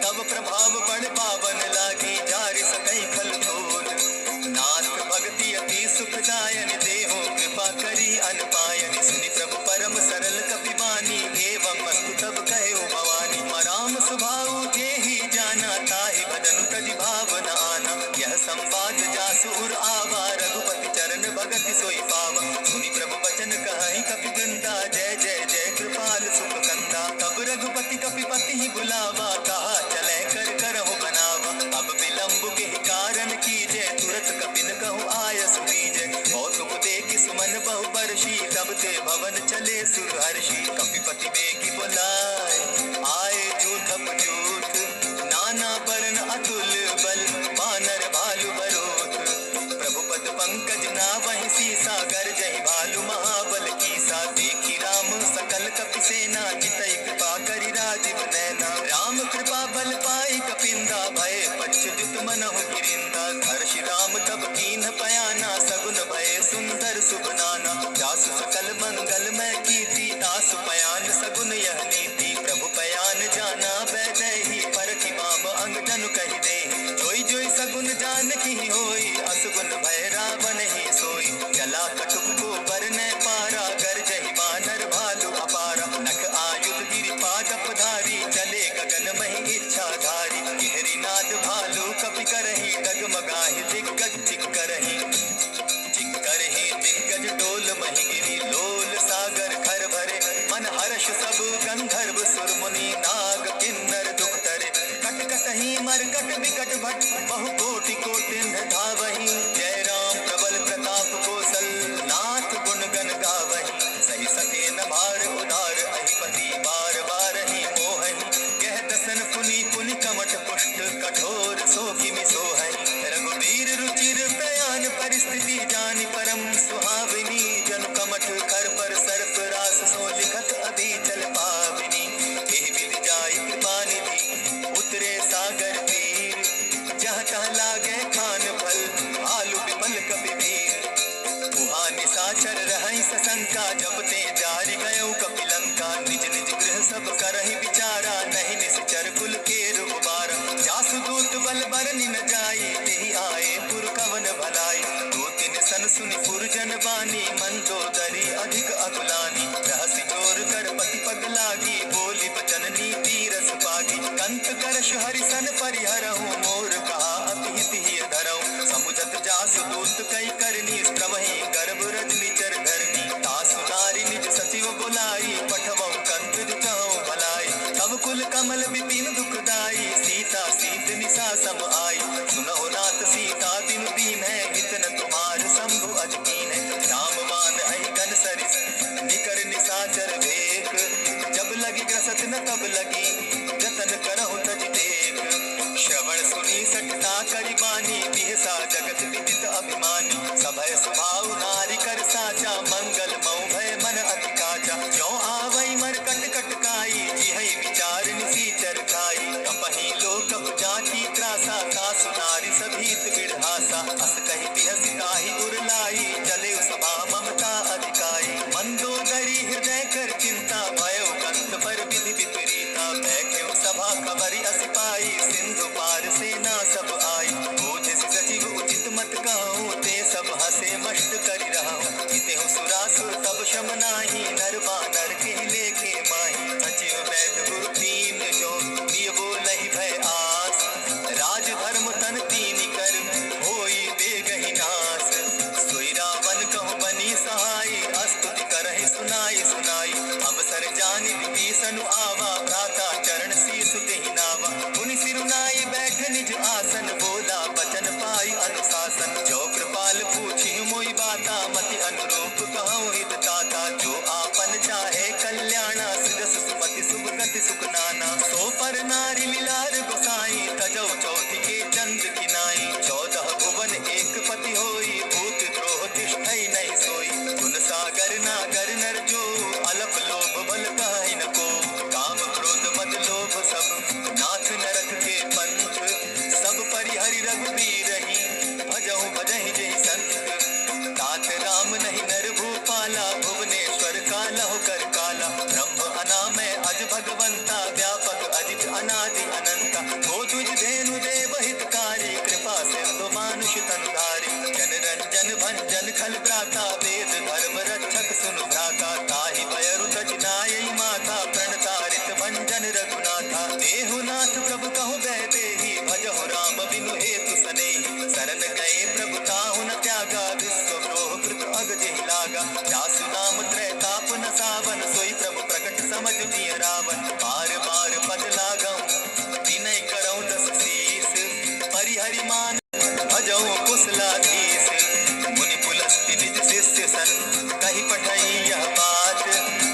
तब प्रभाव बड़ पावन लागी जारि सकई खल तोल। नाथ भक्ति अति सुखदायनि देहो कृपा करी अनपायनि। सुनि प्रभु परम सरल कपि बानी एवं अस्तु तब कहो भवानी। राम सुभाऊ जेहि जाना ताहि भजन तजि भाव न आना। यह संवाद जासु उर आवा रघुपति चरण भगति सोई पावा। सुनि प्रभु वचन कहहि कपि वृंदा जय जय जय कृपाल सुख कंदा। तब रघुपति कपिपति ही बुलावा कहा चले कर करहु बनावा। अब विलंब के कारण कीजे तुरत कपिन कहु आय सुनीजे। कौतुक देखि सुमन बहु बरसी तब ते भवन चले सुरहर्षि। कपिपति बेगी बुलाए आए जूथप जूथ नाना वरण अतुल बल वानर भालु बरोथ। प्रभु पद पंकज नावहि सीसा गरजहि भालु महाबल कीसा। देखि राम सकल कपि सेना जितै कृपा करि राजीव नैना। राम कृपा बल पाई कपिंदा भय पच्युत मनहु गिरिंदा। हर्षि राम तब कीन्ह पयाना सगुन भय सुंदर सुबनाना। जासु सकल मंगल मैं कीर्ति तासु पयान सगुन यह नीति। प्रभु पयान जाना बैदेहि परखि बाम अंग जनु कहि देहि। जोई जोई सगुन जान की होई असगुन भय रावण ही सोई। जला कटुक को बरनै पारा गरजहि बानर भालु अपारा। नख आयुध गिरि पादप धारी चले गगन महि इच्छा धारी। गिहरी नाद भालु कपि करहि डगमगाहि दिग्गज चिक्करहि। चिक्करहि दिग्गज डोल महि गिरि लोल सागर खर भरे। मन हर्ष सब गंधर्व सुर मुनि नाग किन्नर दुख तरे। कट कटहि मरकट बिकट भट बहु कोटि कोटिन धावहि। जय राम प्रबल प्रताप कौशल नाथ गुण गण गावहि। सही सके न भार उधार अहिपति बार बार ही मोहहि। कह दसन पुनि पुनि कमठ पुष्ट कठोर सो किमि सोहहि। रघुवीर रुचिर प्रयान परिस्थिति जानि परम सुहाविनी। जन कमठ कर पर सर्प रास सो लिखत अभी चल पाविनी। एहि विधि जाई कृपा निधि उतरे सागर तीर। जहाँ तहाँ लागे खान फल भालु विमल कपि भीर। उहाँ निशाचर रहै सशंका जपते जारि गयो कपि लंका। निज निज गृह सब करहि विचारा नहीं निश्चर कुल केर उबारा। जासु दूत बल बरनि न जाई तेहि आए पुर कवन भलाई। दो तिन सन सुनि पुरजन बानी मंदोदरी अधिक अकुलानी। रहसि जोर कर पति पग लागी बोली बचन नीति रस पागी। कंत करश हरिसन परिहरहु मोर कहा अति हित ही धरहु। समुझत जासु दूत कई करनी प्रवहि गर्भ रजनी चर धरनी। तासु नारी निज सचिव बुलाई पठवउ कंत दिखहु भलाई। तब कुल कमल विपिन दुखदाई सीता सीत निशा सम आई। सुनहु नाथ सीता बिनु दीन है हित न तुम्हार शंभु अज कीन है। राम मान अहि गन सरिस निकर निशाचर भेक। जब लगी ग्रसत न तब लगी जतन करहु तज देख। श्रवण सुनी सटता करि बानी बिहसा जगत विदित अभिमानी। सभय सुभाव नारी कर साचा मंगल मऊ भय मन अति काचा। जो आवई मर कट कट काई जिहै विचार निसीचर खाई। कपहि लोक जाति त्रासा सासु नारी सभीत बिरहासा। अस कहि बिहसि ताहि उरलाई चले सभा ममता अधिकाई। मंदोदरी हृदय कर चिंता भयो कंत पर विधि विपरीता। बैठ्यो सभा कबरी अस पाई सिंधु पार सेना सब आई। बूझ सचिव उचित मत कहूँ ते सब हसे मस्त करि रहूँ। हितेहु सुरासुर तब शम नाही नर बानर के लेके माही। सचिव वैद गुरु तीन जो प्रिय बोलहि भय आस। राज धर्म तन तीन कर होई बेगहि नास। सोई रावण कहु बनी सहाय स्तुति करहि सुनाई सुनाई। अवसर जा जासु नाम त्रैताप न सावन, सोई प्रभु प्रकट समझ जिय रावण। बार बार पद लागऊं, विनय करऊं दस शीस, परिहरि मान भजऊं कुशलाधीश। मुनि पुलस्त्य निज शिष्य सन, कही पठई यह बात,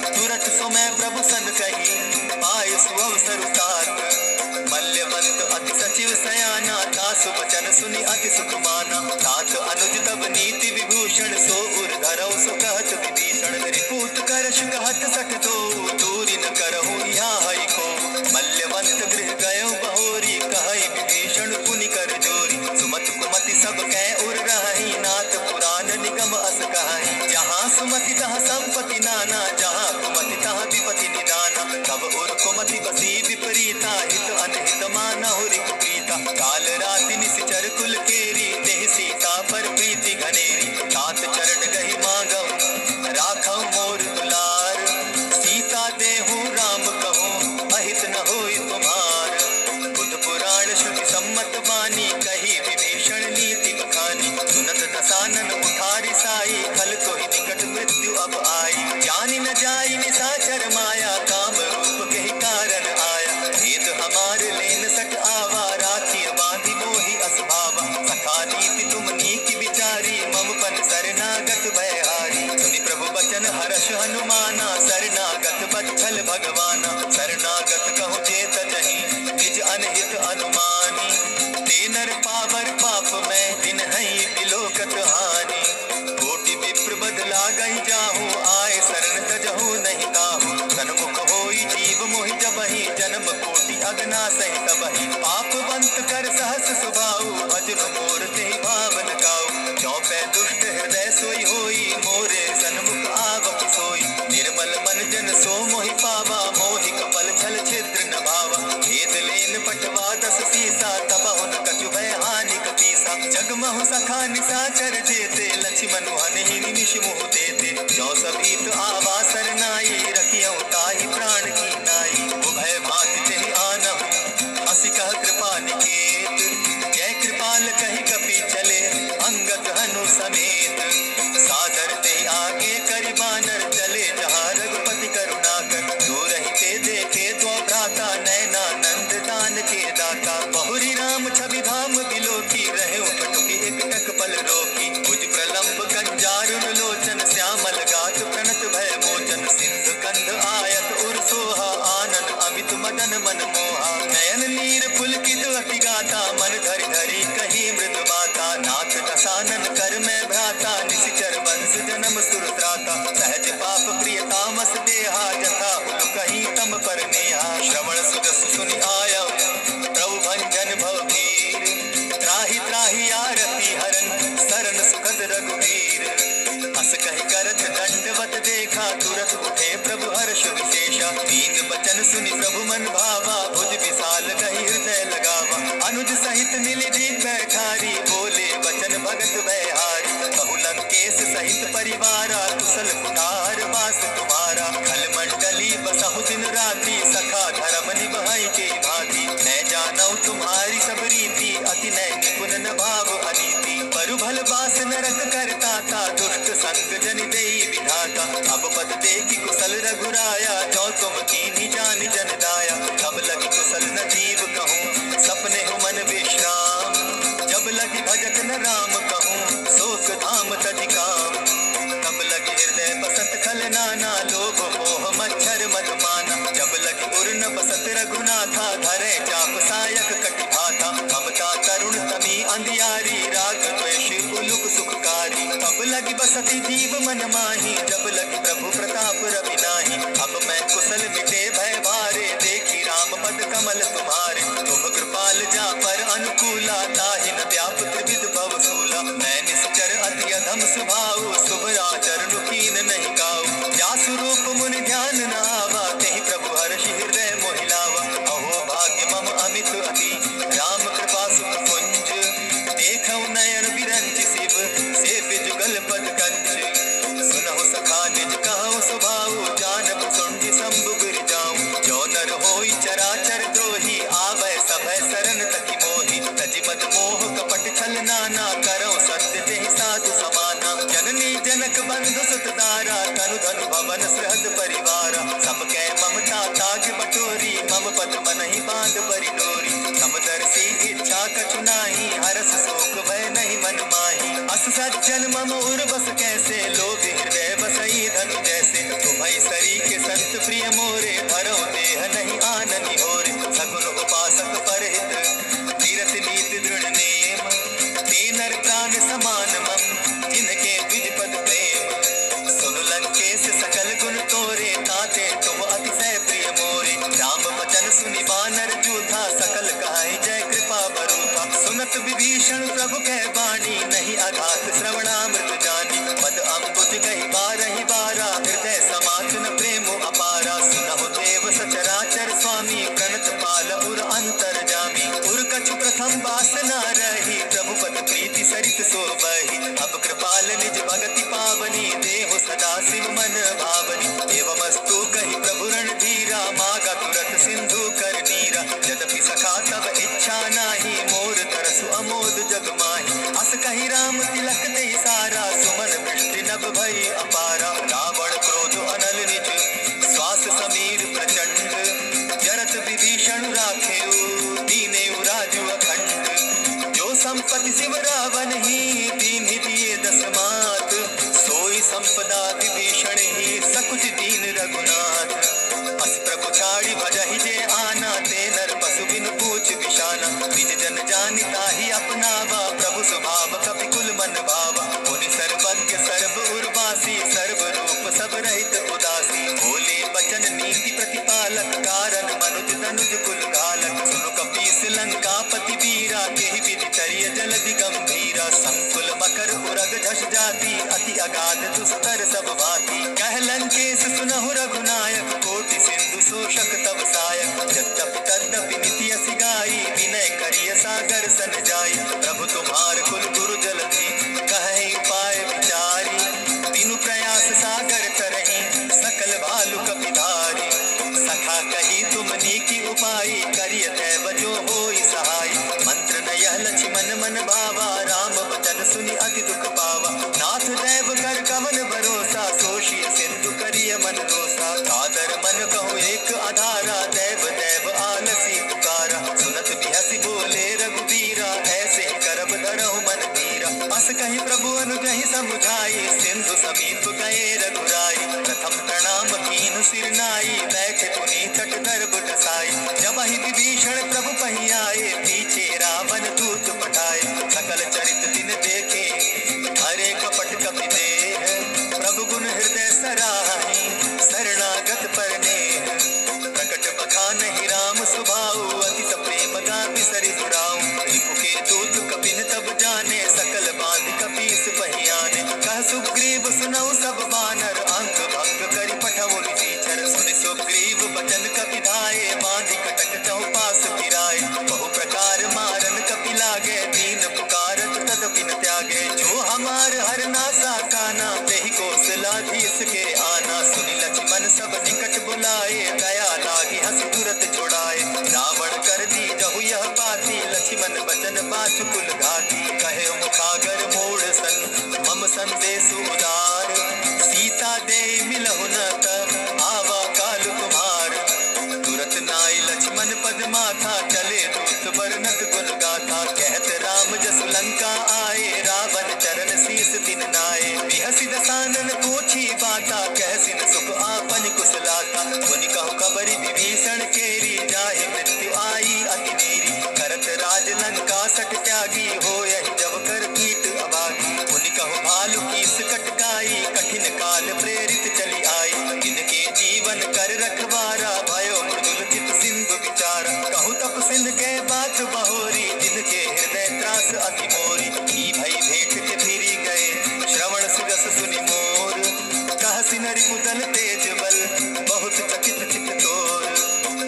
तुरत समय प्रभु सन कही, पाए सुअवसर तात। मल्यवंत अति सचिव सयाना, तासु वचन सुनि अति सुख माना। तात अनुज तब नीति विभूषण, सो उर धरऊ सो कहत विभीषण। रिपूत करश कहत सठ दो, दूरी न करहु यहाँ हरि को। मल्यवंत गृह गयो बहोरी, कहई विभीषण पुनि कर जोरी। सुमति कुमति सब कै उर रही, नाथ पुराण निगम अस कहाई। जहाँ सुमति तहाँ संपत्ति नाना, जहाँ कुमति तहाँ विपति निदाना। तब उर कुमति बसी विपरीता, हित अनहित माना हुरि प्रीता। काल राति निश्चर कुल केरी, देहि सीता पर प्रीति घनेरी। तात चरण गहि मांगऊं, राखऊं मोर दुलार, सीता देहु राम कहूं, अहित न होई तुम्हार। बुध पुराण श्रुति सम्मत बानी, कही विभीषण नीति बखानी। सुनत दसानन उठारी साई, खल तो ही निकट मृत्यु अब आई। जानि न जाई निशाचर माया, काम रूप के ही कारण आया। भेद हमार लेन सट आवा, राखी बांधी मोहि असभावा। सखा नीति तुम नीति विचारी, मम पन शरणागत भयहारी। सुनि प्रभु बचन हर्ष हनुमाना, शरणागत बच्छल भगवाना। शरणागत कहु चेत जहीं, निज अनहित अनुमानी। ते नर पावर पाप में, दिन हई बिलोकत हानि। कोटि विप्र बदला गई जाहू, आए शरण तजहू नहीं ताहू। सन्मुख होई जीव मोहि जबहि, जन्म कोटि अगना सहि तबहि। पापवंत कर सहस सुभाऊ, भजन मोर तेहि भावन काऊ। चौपै दुष्ट हृदय सोई होई, मोरे सन्मुख आवक सोई। निर्मल मन जन सो मोहि पावा, मोहि कपल छल छिद्र न भावा। भेद लेन पटवा दस सीसा, तबहुन कछु भय हानि कपीसा। जगमहु सखा निशाचर जेते, लक्ष्मण हनि निमिष मुह देते। जो सभीत आवा सरनाई, रखियऊ ताहि प्राण की नाई। उभय मात तेहि आनहु, हंसी कह कृपा निकेत। जय कृपाल कहि कपि चले, अंगद हनु समेत। सादर तेहि आगे करि बानर, चले जहाँ रघुपति करुणा कर। दूर ही ते देखे दो भ्राता, नैना नंद दान के दाता। बहुरी राम छवि धाम बिलोकी, रहे कटुकी एक टक पल रोकी। भुज प्रलंब कंजारुन लोचन, श्यामल गात प्रणत भय मोचन। सिंधु कंध आयत उर सोहा, आनन अमित मदन मन मोहा। नयन नीर पुलकित अति गाता, मन धरि धरि कही मृत बाता। नाथ दसानन कर में भ्राता, निशिचर वंश जन्म सुर त्राता। सहज पाप प्रिय तामस देहा, जथा उल कही तम पर नेहा। श्रवण सुजस सुनि आयऊ, प्रभु भंजन भव भीर। त्राहि त्राहि आरती हरन, शरण सुखद रघुवीर। हस कहि करत दंडवत देखा, तुरत उठे प्रभु हर्ष विशेषा। दीन बचन सुनि प्रभु मन भावा, भुज विशाल कहि हृदय लगावा। अनुज सहित मिलि बैठारी, बोले बचन भगत भयहारी। कहु लंकेश सहित परिवारा, कुशल कुठार वास तुम्हारा। खल मंडली बसहु दिन राति, सखा धर्म निभाई के भांति। मैं जानऊ तुम्हारी सब रीति, अति नय निपुण न भाव अनीति। परु भल बास नरक करता था, दुष्ट संग जनि देई विधाता। अब पद देखि कुशल रघुराया, जो तुम कीन्ही जानि जन दाया। तब लगी कुशल न जीव कहूँ, सपने हो मन विश्राम। जब लगी भजत न राम कहूँ, शोक धाम तजि काम। तब लगी हृदय बसत खल नाना, लोभ मोह मच्छर मद माना। जब लगी उर न बसत रघुनाथा, धरे चाप सायक कटि भाता। ममता तरुण तमी अंधियारी, राग द्वेष उलुक सुखकारी। तब लगी बसती जीव मन माही, जब लगी प्रभु प्रताप रवि नाही। अब मैं कुशल मिटे भय भारे, देखी राम पद कमल तुम्हारे। तुम कृपाल जा पर अनुकूला, ताहि न व्याप त्रिविध भव सूला। मैं निश्चर अति अधम स्वभाव, शुभ आचरण कीन नहीं काऊ। जासु रूप मुनि ध्यान न आवा, तेहि प्रभु हर्षि हृदय मोहि लावा। अहो भाग्य मम अमित अति, राम कृपा सुख पुंज। देखऊ नयन बिरंच शिव, सेव्य जुगल पद कंच। सुनहु सखा निज कहु स्वभाव, जानब सुंडि शंभु गिर जाऊं। जो नर होई चराचर द्रोही, आवै सभय शरण तकी मोहि। तजि मद मोह कपट छल नाना, करऊं सत्य तेहि साधु समाना। जननी जनक बंधु सुत सुहृद परिवार सबके ममता ताग बटोरी मम पद मन ही बांध बरी डोरी समदर्शी इच्छा कछु नाही हरस शोक भय नहीं मन माही अस सज्जन मम उर बस कैसे लोभ हृदय बसई धनु जैसे तुम्हारी सरी के संत प्रिय मोरे धरो देह नहीं आननि होरे सगुन उपासक परहित तीरथ नीति दृढ़ नेम ते नर प्राण समान मम जिनके द्विज पद प्रेम सुन लंकेश सकल गुण तोरे ताते तुम अतिशय प्रिय मोरे राम वचन सुनि बानर जूथा सकल कहाई जय कृपा बरूपा सुनत विभीषण प्रभु कह बाणी नहीं अघात श्रवणामृत जानी पद अम्बुज कही बारहि बारा हृदय समात न प्रेम अपारा सुनहु देव सचराचर स्वामी प्रणत पाल उर अंतर जामी उर कछु प्रथम वासना रही प्रभु पद प्रीति सरित सोबहि अब कृपाल निज भगति पावनी देहु सदा शिव मन भावनी एवमस्तु कही प्रभु रणधीरा मागा तुरत सिंधु कर नीरा यद्यपि सखा तब इच्छा नाही मोर तरसु अमोद जग माही अस कही राम तिलक ते सारा सुमन वृष्टि नभ भई अपारा रावण क्रोध अनल निज श्वास समीर प्रचंड जरत विभीषण राखेउ दीने राजु अखंड जो संपत्ति शिव रावण ही दीन ही दिए दस मात सोई संपदा विभीषण ही सकुच दीन रघुनाथ अस प्रभु छाड़ी भजहि जे आना ते नर पशु बिन पूछ विशाना निज जन जानिता ही अपनावा प्रभु स्वभाव कपि कुल मन भावा मुनि सर्वज्ञ सर्व उर्वासी सर्व रूप सब रहित उदासी बोले बचन नीति प्रतिपालक कारण मनुज तनुज कुल घालक सुनु कपीस लंकापति वीरा केहि विधि तरिय जलधि गंभीरा संकुल मकर उरग झस जाति अति अगाध दुस्तर सब भांति कह लंकेश सुनहु रघुनायक कोटि सिंधु शोषक तब सायक यद्यपि तद्यपि निति असि गाई विनय करिय सागर सन जाई प्रभु तुम्हार कुल गुरु जलधि कहि उपाय विचारी बिनु प्रयास सागर तरहि सकल भालु कपिधारी सखा कही तुमनी की उपाय करिय दैव जो होई सहाय मंत्र न यह लक्ष्मण मन भावा राम वचन सुनि अति दुख पावा नाथ दैव कर कवन भरोसा सोषिय सिंधु करिय मन रोसा कादर मन कहूँ एक आधारा दैव दैव आलसी पुकारा सुनत बिहसी बोले रघुबीरा ऐसे ही करब धरहु मन धीरा अस कही प्रभु अनुग्रही समुझाई सिंधु समीप गए रघुराई प्रथम प्रणाम कीन सिर नाई बैठे पुनि तट धर बुटसाई जब ही विभीषण प्रभु पही आए पीछे रावण दूत पठाए सकल चरित दिन देखे हरे कपट कपि देह प्रभु गुण हृदय सराही शरणागत परने प्रकट बखान ही राम सुभाऊ अति प्रेम गा बिसरि जुड़ाऊ रिपु के दूत कपिन तब जाने सकल बांध कपीस पहियाने कह सुग्रीव सुनऊ सब बानर अंग भंग करि पठऊ निचर सुनि सुग्रीव बचन कपि धाये बांधि कटक चौपास फिराए बहु प्रकार मारन कपि लागे दीन पुकारत तदपि न त्यागे जो हमार हर नासा काना तेहि कौशलाधीश के आना सुनि लक्ष्मण सब निकट बुलाए दया लागी हंसी तुरत छुड़ाए रावण कर दी जहु यह पाती लक्ष्मण बचन बाच कुल घाती कहे मुखागर मोड़ सन मम संदेश उदार सीता दे मिलहु न त आवा काल तुम्हार तुरत नाई लक्ष्मण पद माथा चले दूत वर्णत गुण गाथा कहत राम जसु लंका आए रावण चरण शीस दिन नाए बिहसी दसानन पूछी बाता कहसिन सुख आपन कुशलाता मुनि कहु खबरि विभीषण केरी जाहि मृत्यु आई अति नेरी करत राज लंका सट त्यागी हो यही जब कर कीट अभागी मुनि कहु भालु कीस कटकाई कठिन काल प्रेरित चली आई जिनके जीवन कर रखवारा भयो मृदुल चित सिंधु विचार कहु तप सिंध के बात बहोरी जिनके हृदय त्रास अति मोरी की भई भेंट के फिरी गए श्रवण सुरस सुनि मोर कह सिनरि मुदल तेज बल बहुत चकित चित तोर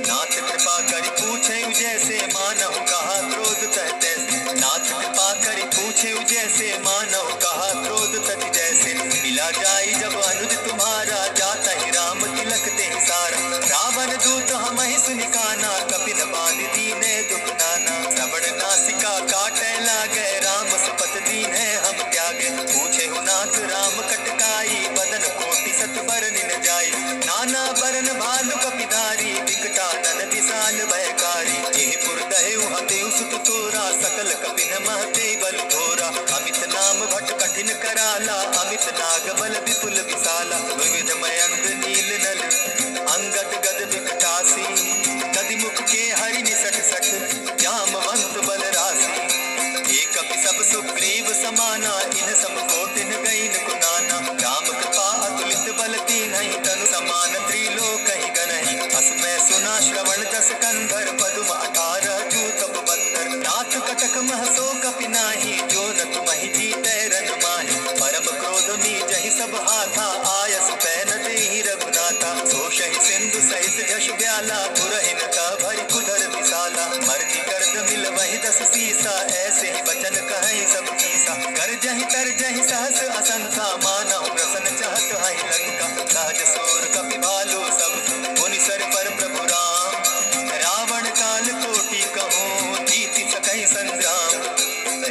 नाथ कृपा करि पूछे जैसे मानव कहा क्रोध तहते नाथ कृपा करि पूछे जैसे मानव कहा क्रोध तज जैसे मिला जाई जब अनुज तुम्हारा जाता ही राम तिलक ते सारा रावण दूत हम ही सुनिकाना कपिन बांध दीने दुख नाना श्रवण नासिका काटे लागे राम सुपथ दीन है हम त्यागे पूछे हो नाथ राम कटकाई बदन कोटि सत बर निन जाई कपिन महते बल घोरा, अमित नाम भट कठिन कराला, अमित नाग बल विपुल विशाला, विविध मयंक नील नल अंगद गद विकटासी, गदि मुख के हरि निसठ सठ, जामवंत बल राशि, एक कपि सब सुग्रीव समाना, इन सम कोटिन गईन कुनाना, राम कृपा अतुलित बल कीन्हि, तनु समान त्रिलोक ही गनहि, अस मैं सुना श्रवण दस कंधर, पदुम 18 जूतप बंदर, नाथ कटक महसो कपि नाही, जो न तुमहि जीतै रन माहि, परम क्रोध मीजहि सब हाथा, आयस पैन देहि रघुनाथा, सोषहि सिंधु सहित जश ब्याला, पुरहिन का भरि कुधर विशाला, मर्दि गर्द मिल वहि 10 सीसा, ऐसे ही बचन कहि सब कीसा, गर्जहि तरजहि सहस असंख्या, मानहु प्रसन चाहत हहि लंका, सहज सोर कपि भालु सब, मुनि सर पर प्रभु राम, रावण काल कोटि कहूँ, जीति सकहि संग्राम,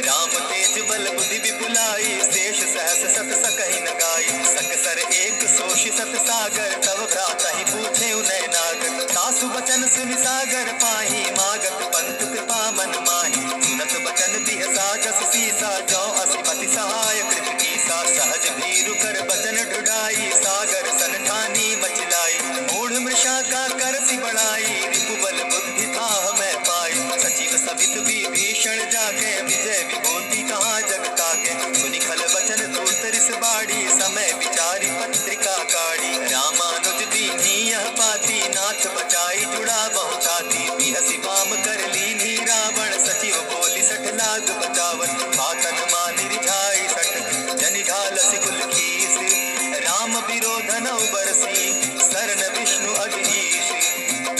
राम तेज बल बुद्धि विपुलाई, शेष सहस सत सकहि न गाई, सकसर एक सोषि सत सागर, तव भ्राता ही पूछे उनय नागर, सासु बचन सुनि सागर पाही, मागत पंत कृपा मन माही, सुनत बचन बिहसा जस सीसा, जो असि मति सहाय कृत कीसा, सहज भीरु कर बचन ढुढ़ाई, सागर सन ठानी मचिलाई, मूढ़ मृषा का कर सी बढ़ाई, रिपु बल बुद्धि था मैं पाई, सचिव सभित विभीषण जागे, विजय विभूति कहाँ जग ताके, सुनि खल बचन दूत रिस बाड़ी, समय विचारी पत्रिका काढ़ी, रामानुज दीन्ही यह पाती, नाथ बचाई जुड़ा बहुताती, बिहसी वाम कर लीन्ही रावण, सचिव बोली सठ लाग बचावन, बातन मानि रिझाई सठ, जनि ढाल सिकुल कीस, राम विरोधन बरसी, शरण विष्णु अधीश,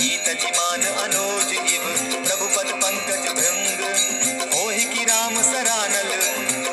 गीत जिमान अनोज इव, प्रभु पद पंकज भृंग, होहि की राम सरानल,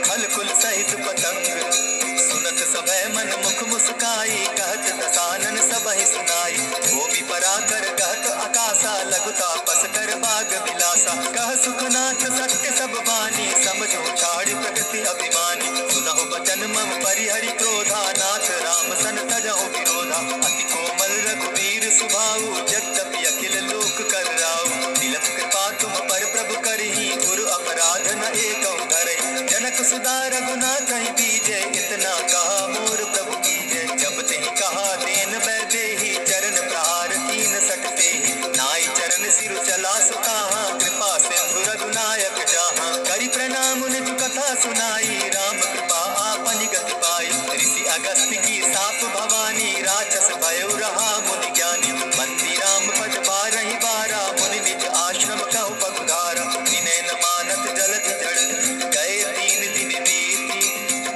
खल कुल सहित पतंग, सुनत सभय मन मुख मुस्काई, कहत दसानन सबहि सुनाई, भूमि पराकर कहत आकाशा, लघु तापस कर बाग विलासा, कह सुखनाथ सत्य सब बानी, समझो छाड़ प्रकृति अभिमानी, सुनहु बचन मम परिहरि क्रोधा, नाथ राम सन तजहु विरोधा, अति कोमल रघुवीर सुभाऊ, जगदपि अखिल लोक कर राऊ, तिलक कृपा तुम पर प्रभु करही, गुरु अपराध न एकहु धरहि, जनक सुधा रघुनाथ ही दीजे, इतना कहा मोर प्रभु कीजे, जब तेहि कहा देन बैदेहि, चरण प्रहार कीन सटते ही, नाई चरण सिरु चला सुकाहा, कृपा सिंधु रघुनायक जाहा, करि प्रणाम निज कथा सुनाई, राम कृपा आपनि गति पाई, ऋषि अगस्त्य की साप भवानी, राक्षस भयउ रहा मुनि ज्ञानी, बंदी राम पद बारहि बारा, मुनि निज आश्रम कहु पगुधारा, विनय न मानत जलधि जड़, गए 3 दिन बीती,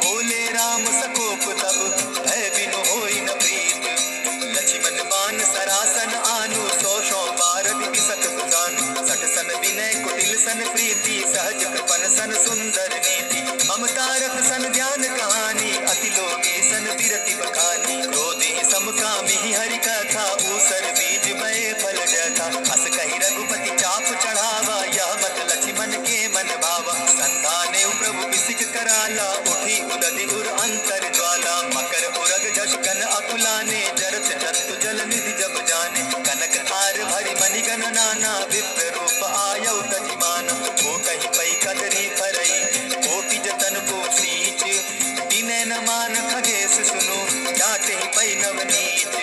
बोले राम सकोप तब, भय बिनु होई न प्रीत, लक्ष्मण बान सरासन आनु, सौ बारदि बिसक दुजानु, सठ सन विनय कुटिल सन प्रीति, सहज कृपन सन सुंदर नीति, ममता रख सन ध्यान कहानी, अति लोगे सन बिरति बखानी, क्रोधि समकामि हरि कथा, ऊसर बीज भय फल जथा, अस कहि रघुपति चाप चढ़ावा, यह मत लक्ष्मण के मन भावा, संधाने प्रभु बिसिक कराला, उठी उदधि उर अंतर ज्वाला, मकर उरग झशकन अकुलाने, जरत जंतु जल निधि जब जाने, कनक थार भरि मणिगण नाना, विप्र रूप आयउ तजिमान, वो कहि पै कदरी फरई, कोटि जतन को सींच, दिनै न मान खगेश सुनु, जाते ही पै नवनीच,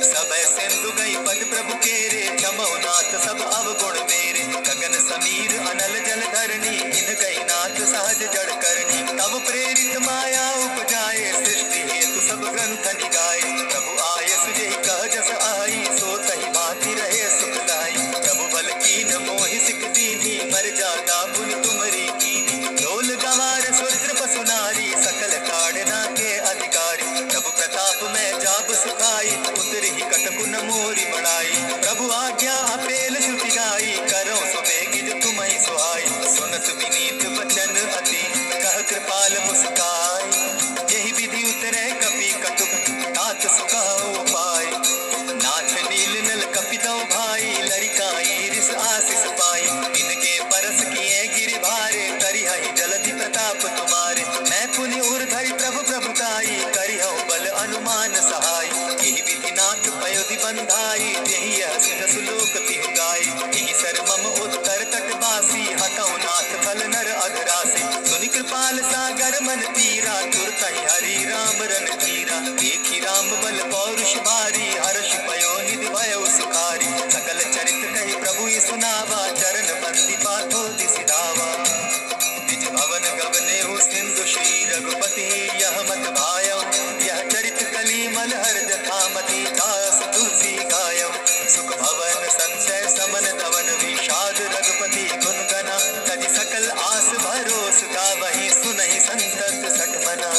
सबय सिंधु गई पद प्रभु केरे, क्षमौ नाथ सब अवगुण मेरे, गगन समीर अनल जल धरणी, इन गई नाथ सहज जड़ करनी, तब प्रेरित माया उपजाए, सृष्टि हेतु सब ग्रंथ निगाए, प्रभु आय सुजे कह जस आई, सो तहि भांति रहे सुख लाई, प्रभु बल कीन मोहि सिख दीनी, मर जाता पुनि तुमरी कीनी, ढोल गवार सुरद्र पसु नारी, सकल ताड़ना के अधिकारी, प्रभु प्रताप में जाब सुखाई, उतरि ही कटकुन मोरी बढ़ाई, प्रभु आज्ञा अपेल श्रुति गाई, करो सुबेगी जो तुम्हि सुहाई, सुनत विनीत वचन अति, कह कृपाल मुस्काई, यही विधि उतरे कपि कटुक, तात सुखाओ पाई, नाथ नील नल कपितौ भाई, लरिकाई रिस आशीष पाई, इनके परस किए गिरि भारे, करिहहि जलधि प्रताप तुम्हारे, मैं पुनि उर धरि प्रभु प्रभुताई, करिहउ बल अनुमान सहाय, यही विधि नाथ पयोधि बंधाई, यही यह सुलोक तिहु गाई, यही सर मम उत्तर तट बासी, हतौ नाथ खल नर अग पौरुष भारी, हर्ष पयो निधि भयो सुखारी। सकल चरित कही प्रभु ही सुनावा, चरण बंदी पाथो सिधावा। निज भवन गगने हो सिंधु श्री रघुपति, यह मत भायो यह चरित कलीमल हर्ष थामति। दास तुलसी गायो सुख भवन संचय समन धवन, विषाद रघुपति गुण गना। तदि सकल आस भरोस गावहि, सुनहि संतत सठ मना।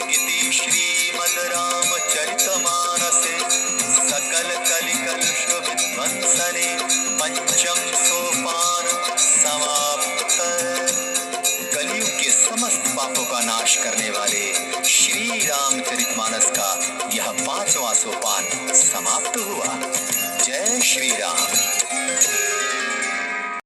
इति श्रीमद् रामचरितमानसे सकल कलिकलुष विध्वंसने, पंचम सोपान समाप्त। कलयुग के समस्त पापों का नाश करने वाले श्री रामचरितमानस का यह 5वां सोपान समाप्त हुआ। जय श्री राम।